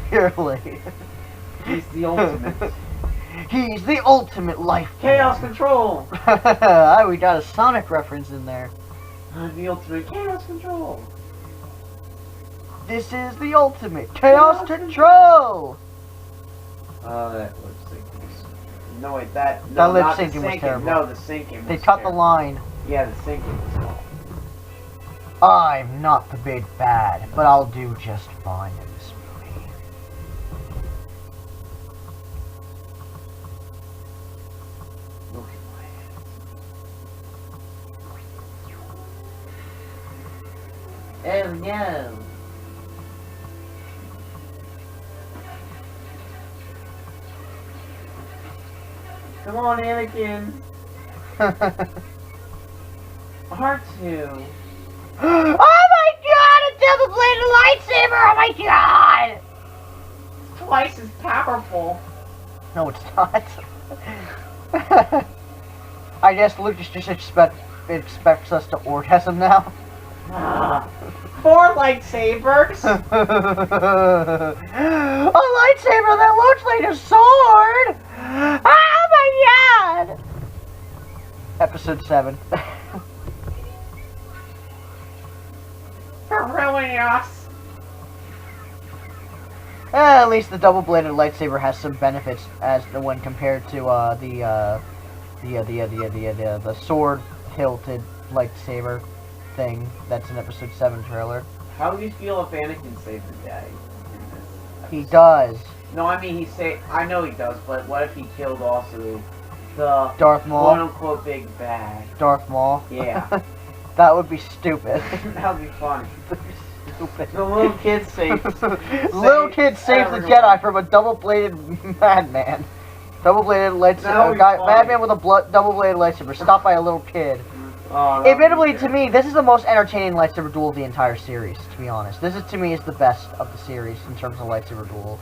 Clearly. He's the ultimate. He's the ultimate life. Chaos Control! Oh, we got a Sonic reference in there. The ultimate Chaos Control! This is the ultimate chaos control. That lip sync was... No, wait, that... That No, lip not the syncing was syncing. terrible. No, the syncing was They cut the terrible. line. Yeah, the syncing was awful. I'm not the big bad, but I'll do just fine in this movie. Look at my hands. Oh no! Come on, Anakin! R2! Oh my god, a double-bladed lightsaber! Oh my god! Twice as powerful! No, it's not. I guess Lucas just expects us to orgasm now. 4 lightsabers! A lightsaber that looks like a sword! Oh my god! Episode 7. For ruining us! At least the double-bladed lightsaber has some benefits as when compared to the sword-hilted lightsaber thing that's in Episode 7 trailer. How do you feel if Anakin saved the day in this He episode? does. No, I mean, I know he does, but what if he killed also the Darth Maul. quote-unquote big bad? Darth Maul. Yeah. That would be stupid. That would be funny. Stupid. The little kid saved. Little kid saved the everyone. Jedi from a double-bladed madman. Double-bladed That lightsaber. would be Guy, funny. madman with a double-bladed lightsaber, stopped by a little kid. Oh, that would be Admittedly, to great. me, this is the most entertaining lightsaber duel of the entire series, to be honest. This is, to me, is the best of the series in terms of lightsaber duels.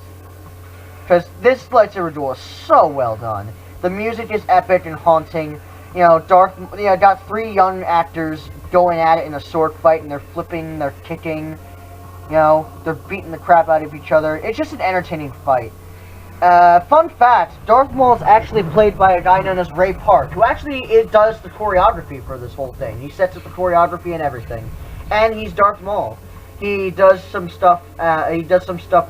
Because this lightsaber duel is so well done. The music is epic and haunting. You know, got 3 young actors going at it in a sword fight, and they're flipping, they're kicking. You know, they're beating the crap out of each other. It's just an entertaining fight. Fun fact, Darth Maul is actually played by a guy known as Ray Park, who actually does the choreography for this whole thing. He sets up the choreography and everything. And he's Darth Maul. He does some stuff,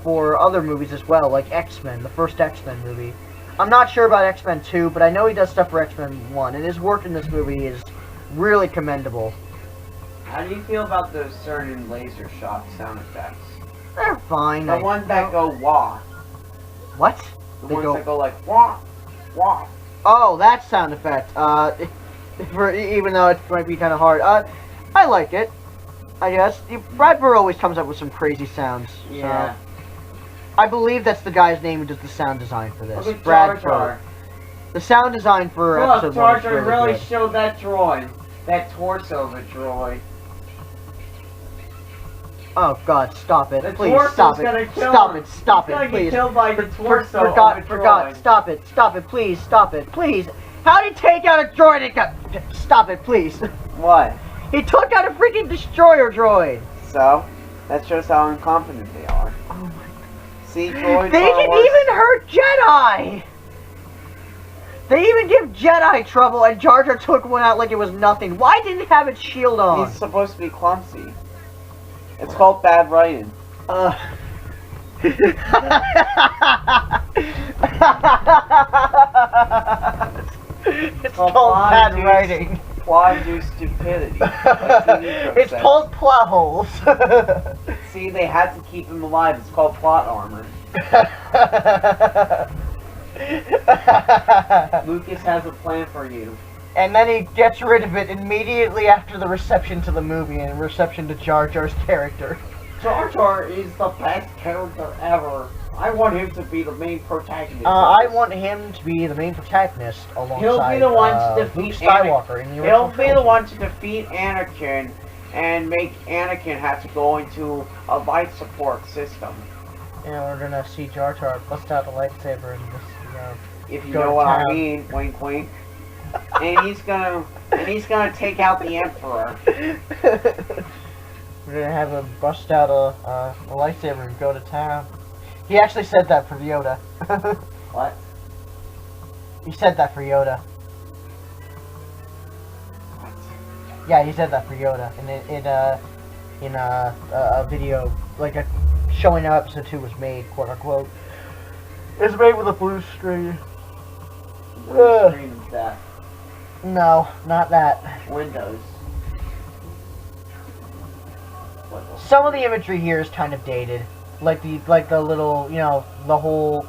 for other movies as well, like X-Men, the first X-Men movie. I'm not sure about X-Men 2, but I know he does stuff for X-Men 1, and his work in this movie is really commendable. How do you feel about those certain laser shock sound effects? They're fine. The ones that go wah. What? The They ones go- that go like wah, wah. Oh, that sound effect. Even though it might be kind of hard. I like it. I guess. Brad Bird always comes up with some crazy sounds. Yeah. So I believe that's the guy's name who does the sound design for this. Look at Brad Jar Jar. The sound design for Look, episode 1 is Jar Jar really really good. showed that droid. That torso of a droid. Oh god, stop it. The Please, torso's stop it. gonna kill Stop him. it, stop He's it, gonna please. get killed by the torso of a Forgot, droid. stop it, please, stop it, please. How did he take out a droid and got... Stop it, please. What? He took out a freaking destroyer droid. So, that shows how incompetent they are. Oh my... See, droids They are can worse- even hurt Jedi! They even give Jedi trouble, and Jar Jar took one out like it was nothing. Why didn't it have its shield on? He's supposed to be clumsy. It's called bad writing. It's called bad writing. Plot-induced stupidity. like TV tropes It's say. called plot holes. See, they had to keep him alive. It's called plot armor. Lucas has a plan for you. And then he gets rid of it immediately after the reception to the movie and reception to Jar Jar's character. Jar Jar is the best character ever. I want him to be the main protagonist. I want him to be the main protagonist alongside He'll be the one to Luke defeat Skywalker in the original He'll be the trilogy. one to defeat Anakin and make Anakin have to go into a life support system. And we're gonna see Jar Jar bust out the lightsaber and just, If you Go know to what I town. mean, wink wink. And he's gonna take out the Emperor. we're gonna have him bust out a lightsaber and go to town. He actually said that for Yoda. What? He said that for Yoda. Yeah, he said that for Yoda in a video, like showing how episode 2 was made, quote unquote. It's made with a blue screen. Blue screen is that. No, not that. Windows. Some of the imagery here is kind of dated, like the little, the whole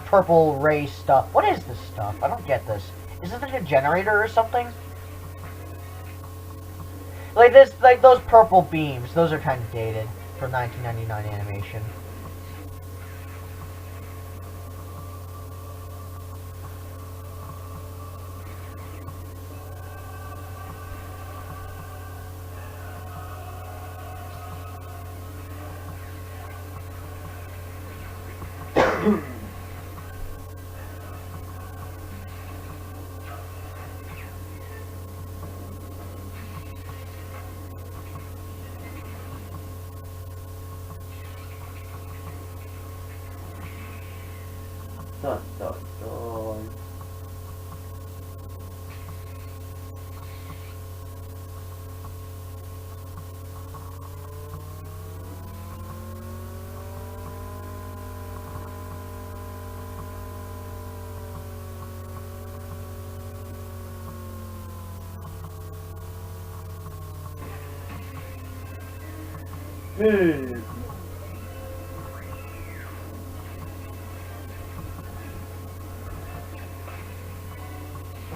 purple ray stuff. What is this stuff? I don't get this. Is this like a generator or something? Like this, like those purple beams. Those are kind of dated for 1999 animation. Dun, dun, dun.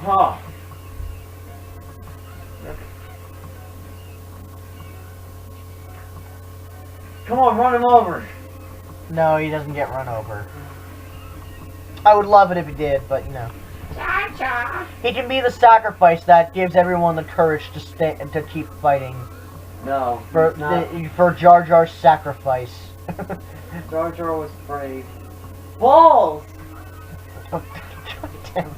Huh. Come on, run him over. No, he doesn't get run over. I would love it if he did, but he can be the sacrifice that gives everyone the courage to keep fighting No, for he's not. for Jar Jar's sacrifice. Jar Jar was brave. Balls! Damn it.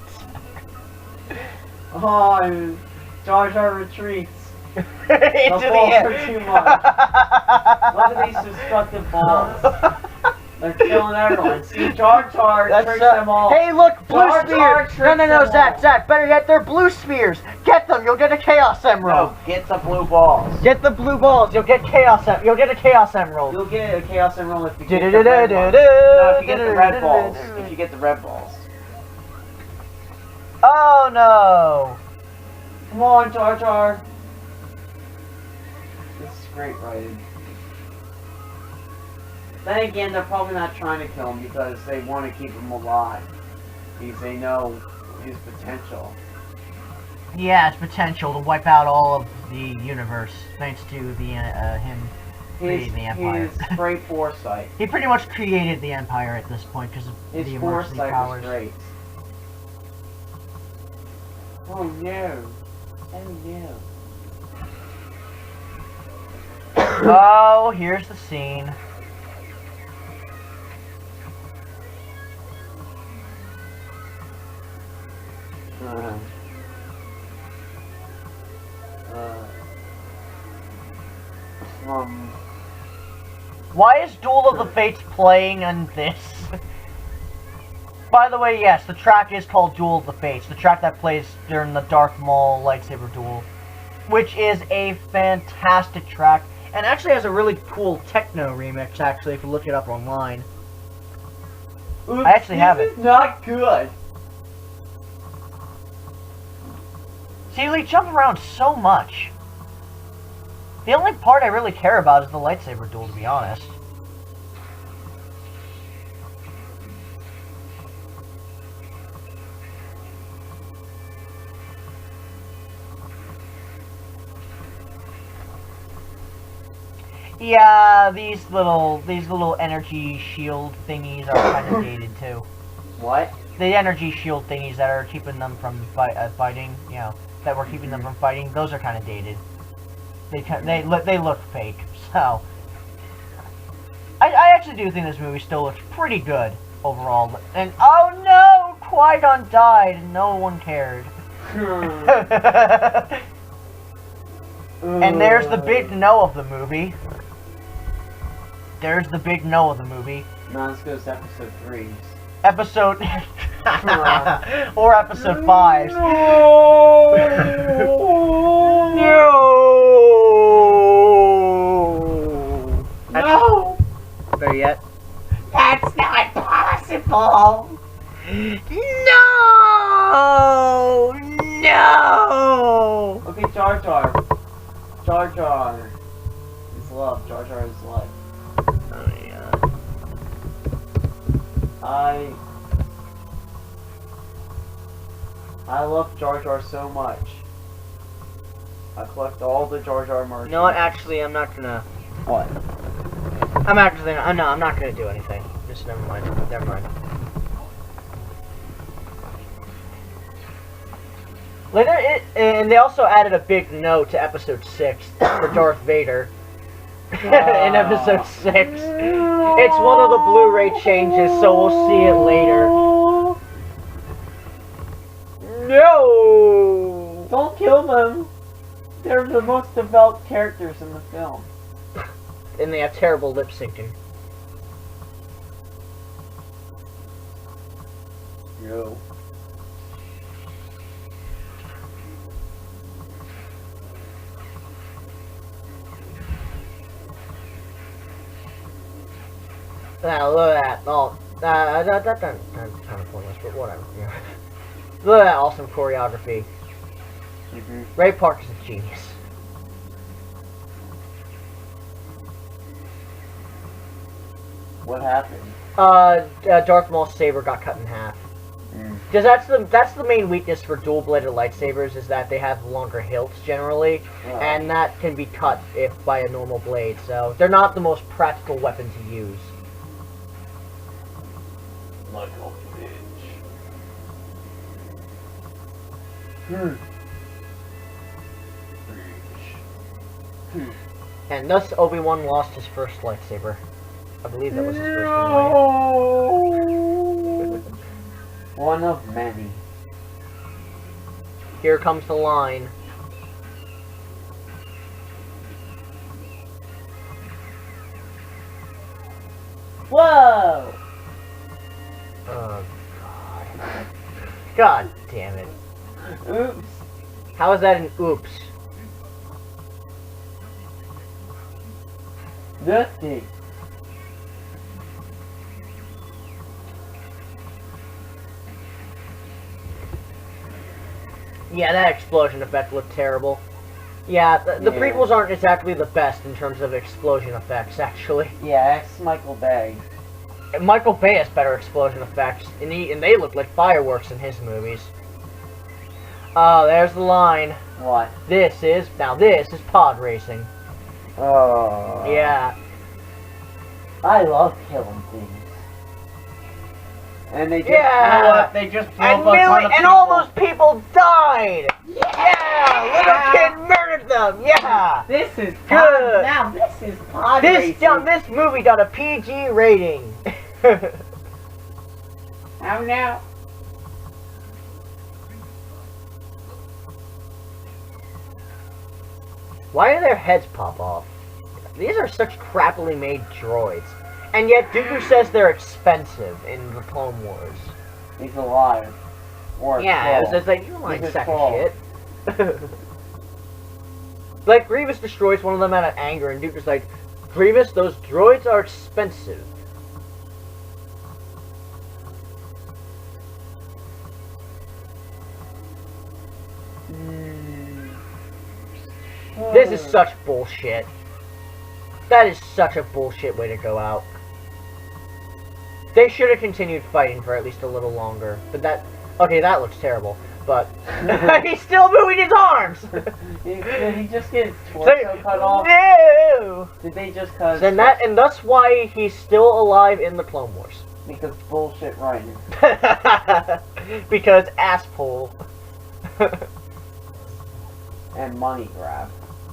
Oh, Jar Jar retreats. Into The the balls end. are too much. Look at these destructive balls. They're killing everyone. See, Jar Jar tricks them all. Hey, look, blue Jar Jar spears. No, tricks them Zach, better yet, they're blue spears. Get them, you'll get a Chaos Emerald. No, get the blue balls. Get the blue balls, you'll get You'll get a Chaos Emerald. You'll get a Chaos Emerald if you get the red ones. No, if you get the red balls. If you get the red balls. Oh no! Come on, Jar Jar. This is great writing. Then again, they're probably not trying to kill him because they want to keep him alive. Because they know his potential. He has potential to wipe out all of the universe thanks to the him His, creating the Empire. his great foresight. He pretty much created the Empire at this point because of His the emergency foresight was powers. great. Oh no. Oh no. Oh, here's the scene. Uh, um, Why is Duel of the Fates playing on this? By the way, yes, the track is called Duel of the Fates, the track that plays during the Darth Maul lightsaber duel, which is a fantastic track, and actually has a really cool techno remix, actually, if you look it up online. oops, I actually have this it. is not good. See, they jump around so much. The only part I really care about is the lightsaber duel, to be honest. Yeah, these little energy shield thingies are kind of dated too. What? The energy shield thingies that are keeping them from fighting, you know, that were keeping them from fighting, those are kind of dated. They look fake. So, I actually do think this movie still looks pretty good overall. And oh no, Qui-Gon died, and no one cared. And there's the big no of the movie. There's the big no of the movie. Now let's go to episode 3. Episode... or episode 5. No! No! Better yet. That's not possible! No! No! Okay, Jar Jar. Jar Jar is love. Jar Jar is life. Oh, yeah. I love Jar Jar so much. I collect all the Jar Jar merch. You know what? Actually, I'm not gonna. What? I'm not gonna do anything. Just never mind. Never mind. Later, and they also added a big no to episode 6 for Darth Vader. In episode 6. It's one of the Blu-ray changes, so we'll see it later. No! Don't kill them! They're the most developed characters in the film. And they have terrible lip syncing. No. Now look at that. Oh, that's kind of pointless, but whatever. Yeah. Look at that awesome choreography. Ray Park is a genius. What happened? Darth Maul's saber got cut in half. Mm. Because that's the main weakness for dual-bladed lightsabers, is that they have longer hilts generally, and that can be cut by a normal blade. So they're not the most practical weapon to use. Like a bitch. And thus Obi-Wan lost his first lightsaber. I believe that was his first anyway. One of many. Here comes the line. Whoa! Oh, God. God damn it. Oops. How is that an oops? Nothing. Yeah, that explosion effect looked terrible. Yeah, the Yeah. prequels aren't exactly the best in terms of explosion effects, actually. Yeah, ex Michael Bay. Michael Bay has better explosion effects, and they look like fireworks in his movies. Oh, there's the line. What? This is pod racing. Oh. Yeah. I love killing things. And they just Yeah. blew up. They just blew And up a ton of and all people. those people died! Yeah! Little kid murdered them! Yeah! This is Good. Now this is pod This racing. this movie got a PG rating. How now? Why do their heads pop off? These are such crappily made droids. And yet Dooku says they're expensive in the Clone Wars. He's alive. Or Yeah, troll. it's like, you like He's a sack troll. of shit. Like, Grievous destroys one of them out of anger, and Dooku's like, Grievous, those droids are expensive. This is such bullshit. That is such a bullshit way to go out. They should have continued fighting for at least a little longer. But that... Okay, that looks terrible. But... he's still moving his arms! Did he just get his torso cut off? No! Did they just cut? And that's why he's still alive in the Clone Wars. Because bullshit writing. Because asshole. And money grab.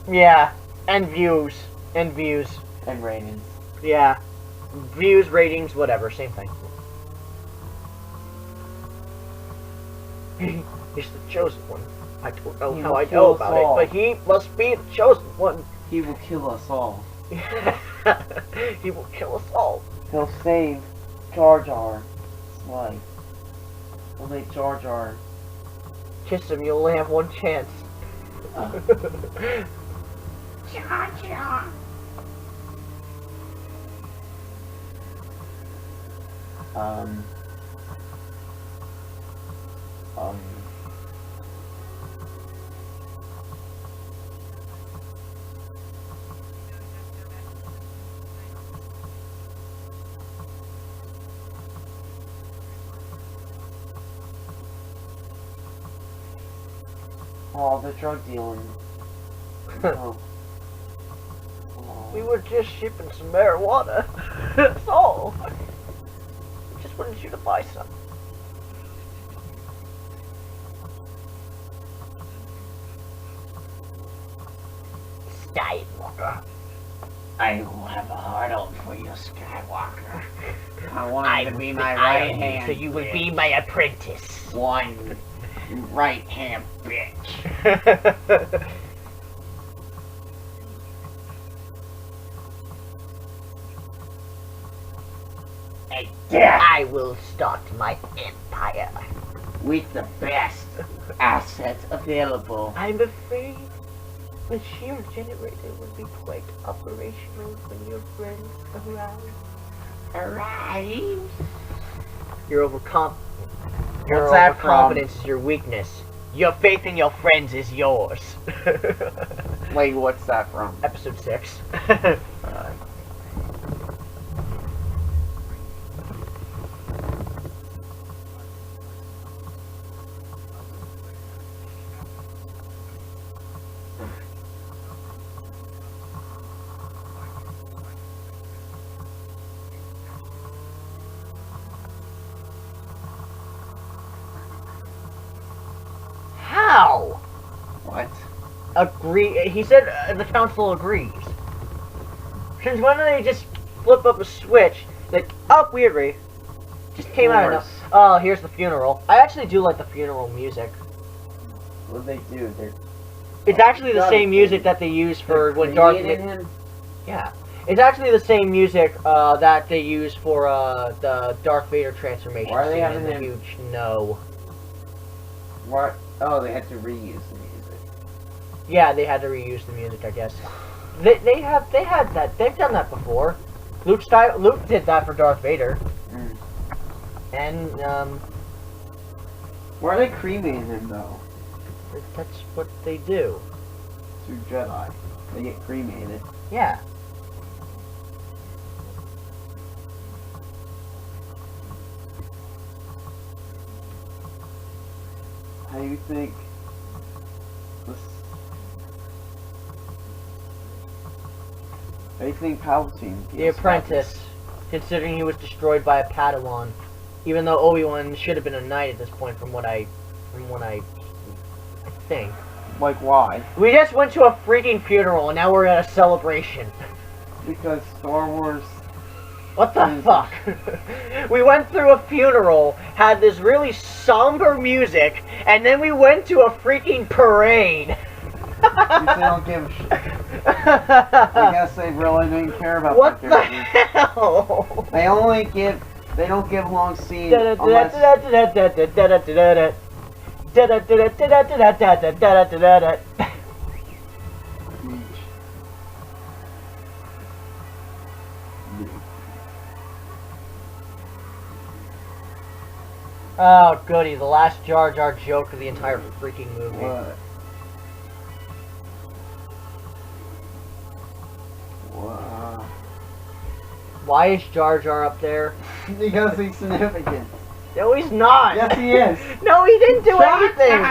Yeah. And views. And views. And ratings. Yeah. Views, ratings, whatever, same thing. He's the chosen one. I don't know He how will I kill know us about all. it, but he must be the chosen one. He will kill us all. He will kill us all. He'll save Jar Jar's life. He'll make Jar Jar. Kiss him, you only have one chance. Jar Jar. Um. Oh, the drug dealing. Oh. We were just shipping some marijuana. That's all. We just wanted you to buy some. Skywalker. I will have a hard on for you, Skywalker. I want I you to will be be my iron right you, hand. so you will bitch. be my apprentice. One right hand bitch. And Yeah. I will start my empire. With the best assets available. I'm afraid the shear generator will be quite operational when your friends arrive. Arrive. Your overconfidence is your weakness. Your faith in your friends is yours. Wait, what's that from? Episode 6. How? What? Agree. He said the council agrees. Since when do they just flip up a switch? Like, oh, we agree. Just came out of Course. no- Oh, here's the funeral. I actually do like the funeral music. What do they do? It's actually the Got same it. music that they use for They're when Darth creating Vader. him? Yeah, it's actually the same music that they use for the Darth Vader transformation Why are they scene having in the him- huge no. What? Oh, they had to reuse the music. Yeah, they had to reuse the music, I guess. They had that. They've done that before. Luke did that for Darth Vader, Mm. and Why are they cremating him though? that's what they do. Through Jedi, they get cremated. Yeah. How do you think this? How do you think Palpatine? The Apprentice, considering he was destroyed by a Padawan. Even though Obi-Wan should have been a knight at this point, from what I think. Like, why? We just went to a freaking funeral, and now we're at a celebration. Because Star Wars... What the fuck? We went through a funeral, had this really somber music, and then we went to a freaking parade. They don't give a shit. I guess they really didn't care about What their the characters. hell? They don't give long scenes unless... Oh, goody, the last Jar Jar joke of the entire freaking movie. What? Wow. Why is Jar Jar up there? Because he's significant. No, he's not! Yes, he is. No, he didn't do anything!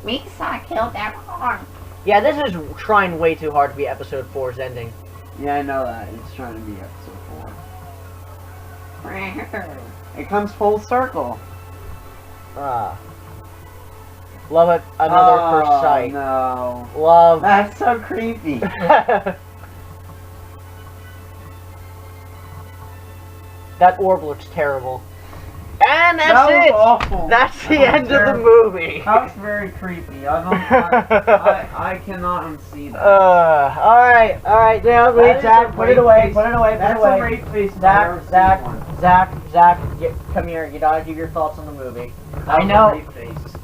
Misa killed everyone. Yeah, this is trying way too hard to be episode 4's ending. Yeah, I know that. It's trying to be episode 4. It comes full circle. Love it, another first sight. No. Love. That's so creepy. That orb looks terrible. And that's That was it! awful. That's the That was end of the terrible. movie. That was very creepy. I cannot unsee that. Alright, now, That wait, is Zach, a put it rape away, face. put it away, That's put it a away. rape face. I've never seen one. Zach, come here, you gotta give your thoughts on the movie. That I was a know. rape face.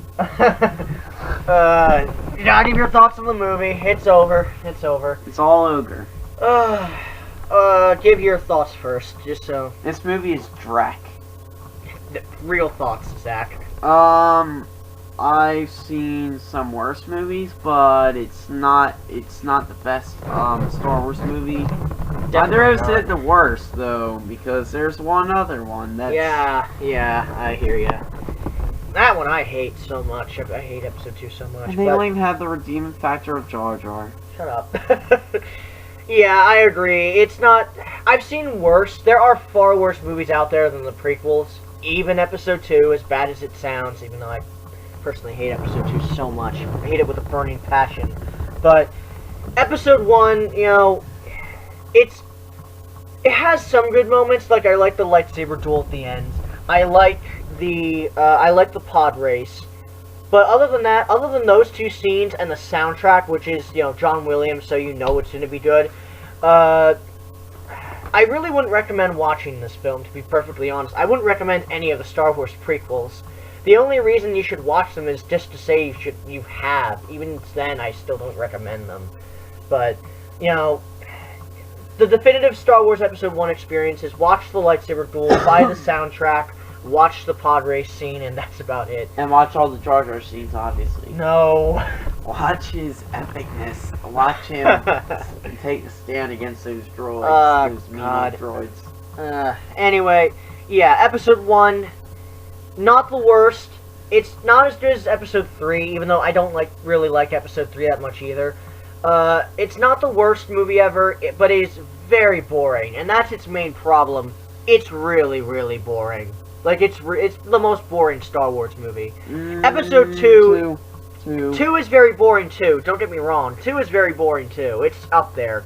You gotta give your thoughts on the movie. It's over. It's over. It's all ogre. Give your thoughts first, just so. This movie is Drac. Real thoughts, Zach. I've seen some worse movies, but it's not the best Star Wars movie. Neither is it the worst though, because there's one other one that's Yeah, I hear ya. That one I hate so much. I hate episode 2 so much. and they but don't even have the redeeming factor of Jar Jar. shut up. Yeah, I agree. It's not. I've seen worse. There are far worse movies out there than the prequels. Even episode 2, as bad as it sounds, even though I personally hate episode 2 so much. I hate it with a burning passion. But episode 1, you know, it has some good moments. Like I like the lightsaber duel at the end. I like the pod race. But other than that, other than those two scenes and the soundtrack, which is, you know, John Williams, so you know it's going to be good, I really wouldn't recommend watching this film, to be perfectly honest. I wouldn't recommend any of the Star Wars prequels. The only reason you should watch them is just to say you have. Even then, I still don't recommend them. But, you know, the definitive Star Wars Episode 1 experience is watch the lightsaber duel, buy the soundtrack, watch the pod race scene, and that's about it. And watch all the Jar Jar scenes, obviously. No. Watch his epicness. Watch him take a stand against those droids. Those mean God. droids. Anyway, yeah, Episode 1, not the worst. It's not as good as Episode 3, even though I don't really like Episode 3 that much either. It's not the worst movie ever, but it is very boring, and that's its main problem. It's really, really boring. Like, it's the most boring Star Wars movie. Episode 2... 2 is very boring too, don't get me wrong. 2 is very boring too. It's up there.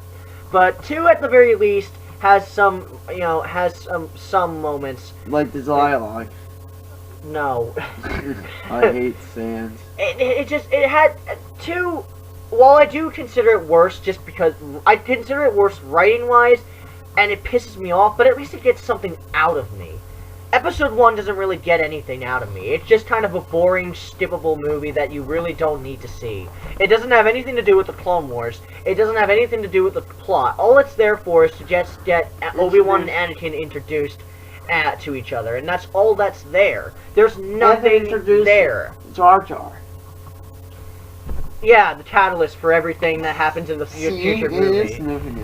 But 2 at the very least has some, you know, some moments. Like the dialogue. No. I hate Sans. It had 2, while I do consider it worse just because, I consider it worse writing-wise, and it pisses me off, but at least it gets something out of me. Episode 1 doesn't really get anything out of me. It's just kind of a boring, skippable movie that you really don't need to see. It doesn't have anything to do with the Clone Wars. It doesn't have anything to do with the plot. All it's there for is to just get Obi-Wan and Anakin introduced to each other, and that's all that's there. There's nothing there. Jar Jar. Yeah, the catalyst for everything that happens in the future movie.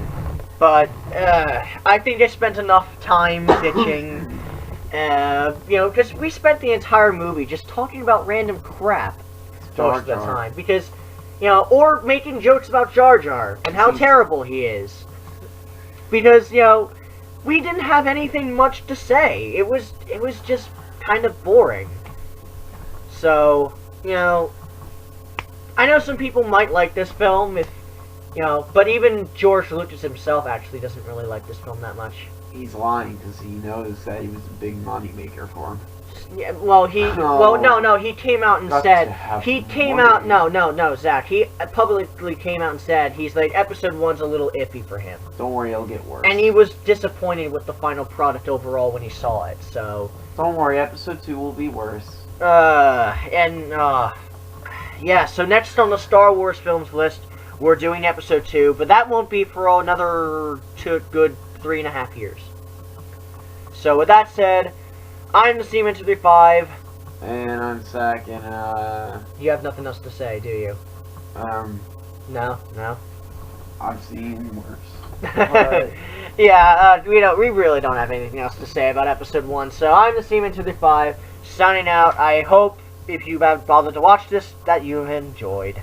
But, I think they spent enough time bitching. You know, because we spent the entire movie just talking about random crap most of the time. Because, you know, or making jokes about Jar Jar and how terrible he is. Because, you know, we didn't have anything much to say. It was just kind of boring. So, you know, I know some people might like this film, if you know, but even George Lucas himself actually doesn't really like this film that much. He's lying because he knows that he was a big money maker for him. Yeah, well, he came out and Got said, to have he came money. out, no, Zach, he publicly came out and said, he's like, episode 1's a little iffy for him. Don't worry, it'll get worse. And he was disappointed with the final product overall when he saw it, so. Don't worry, episode 2 will be worse. Yeah, so next on the Star Wars films list, we're doing episode 2, but that won't be for another good 3.5 years. So with that said, I'm the Seaman235. And I'm Zach, and You have nothing else to say, do you? No? I've seen worse. Yeah, we really don't have anything else to say about episode 1, so I'm the Seaman235, signing out. I hope, if you have bothered to watch this, that you have enjoyed.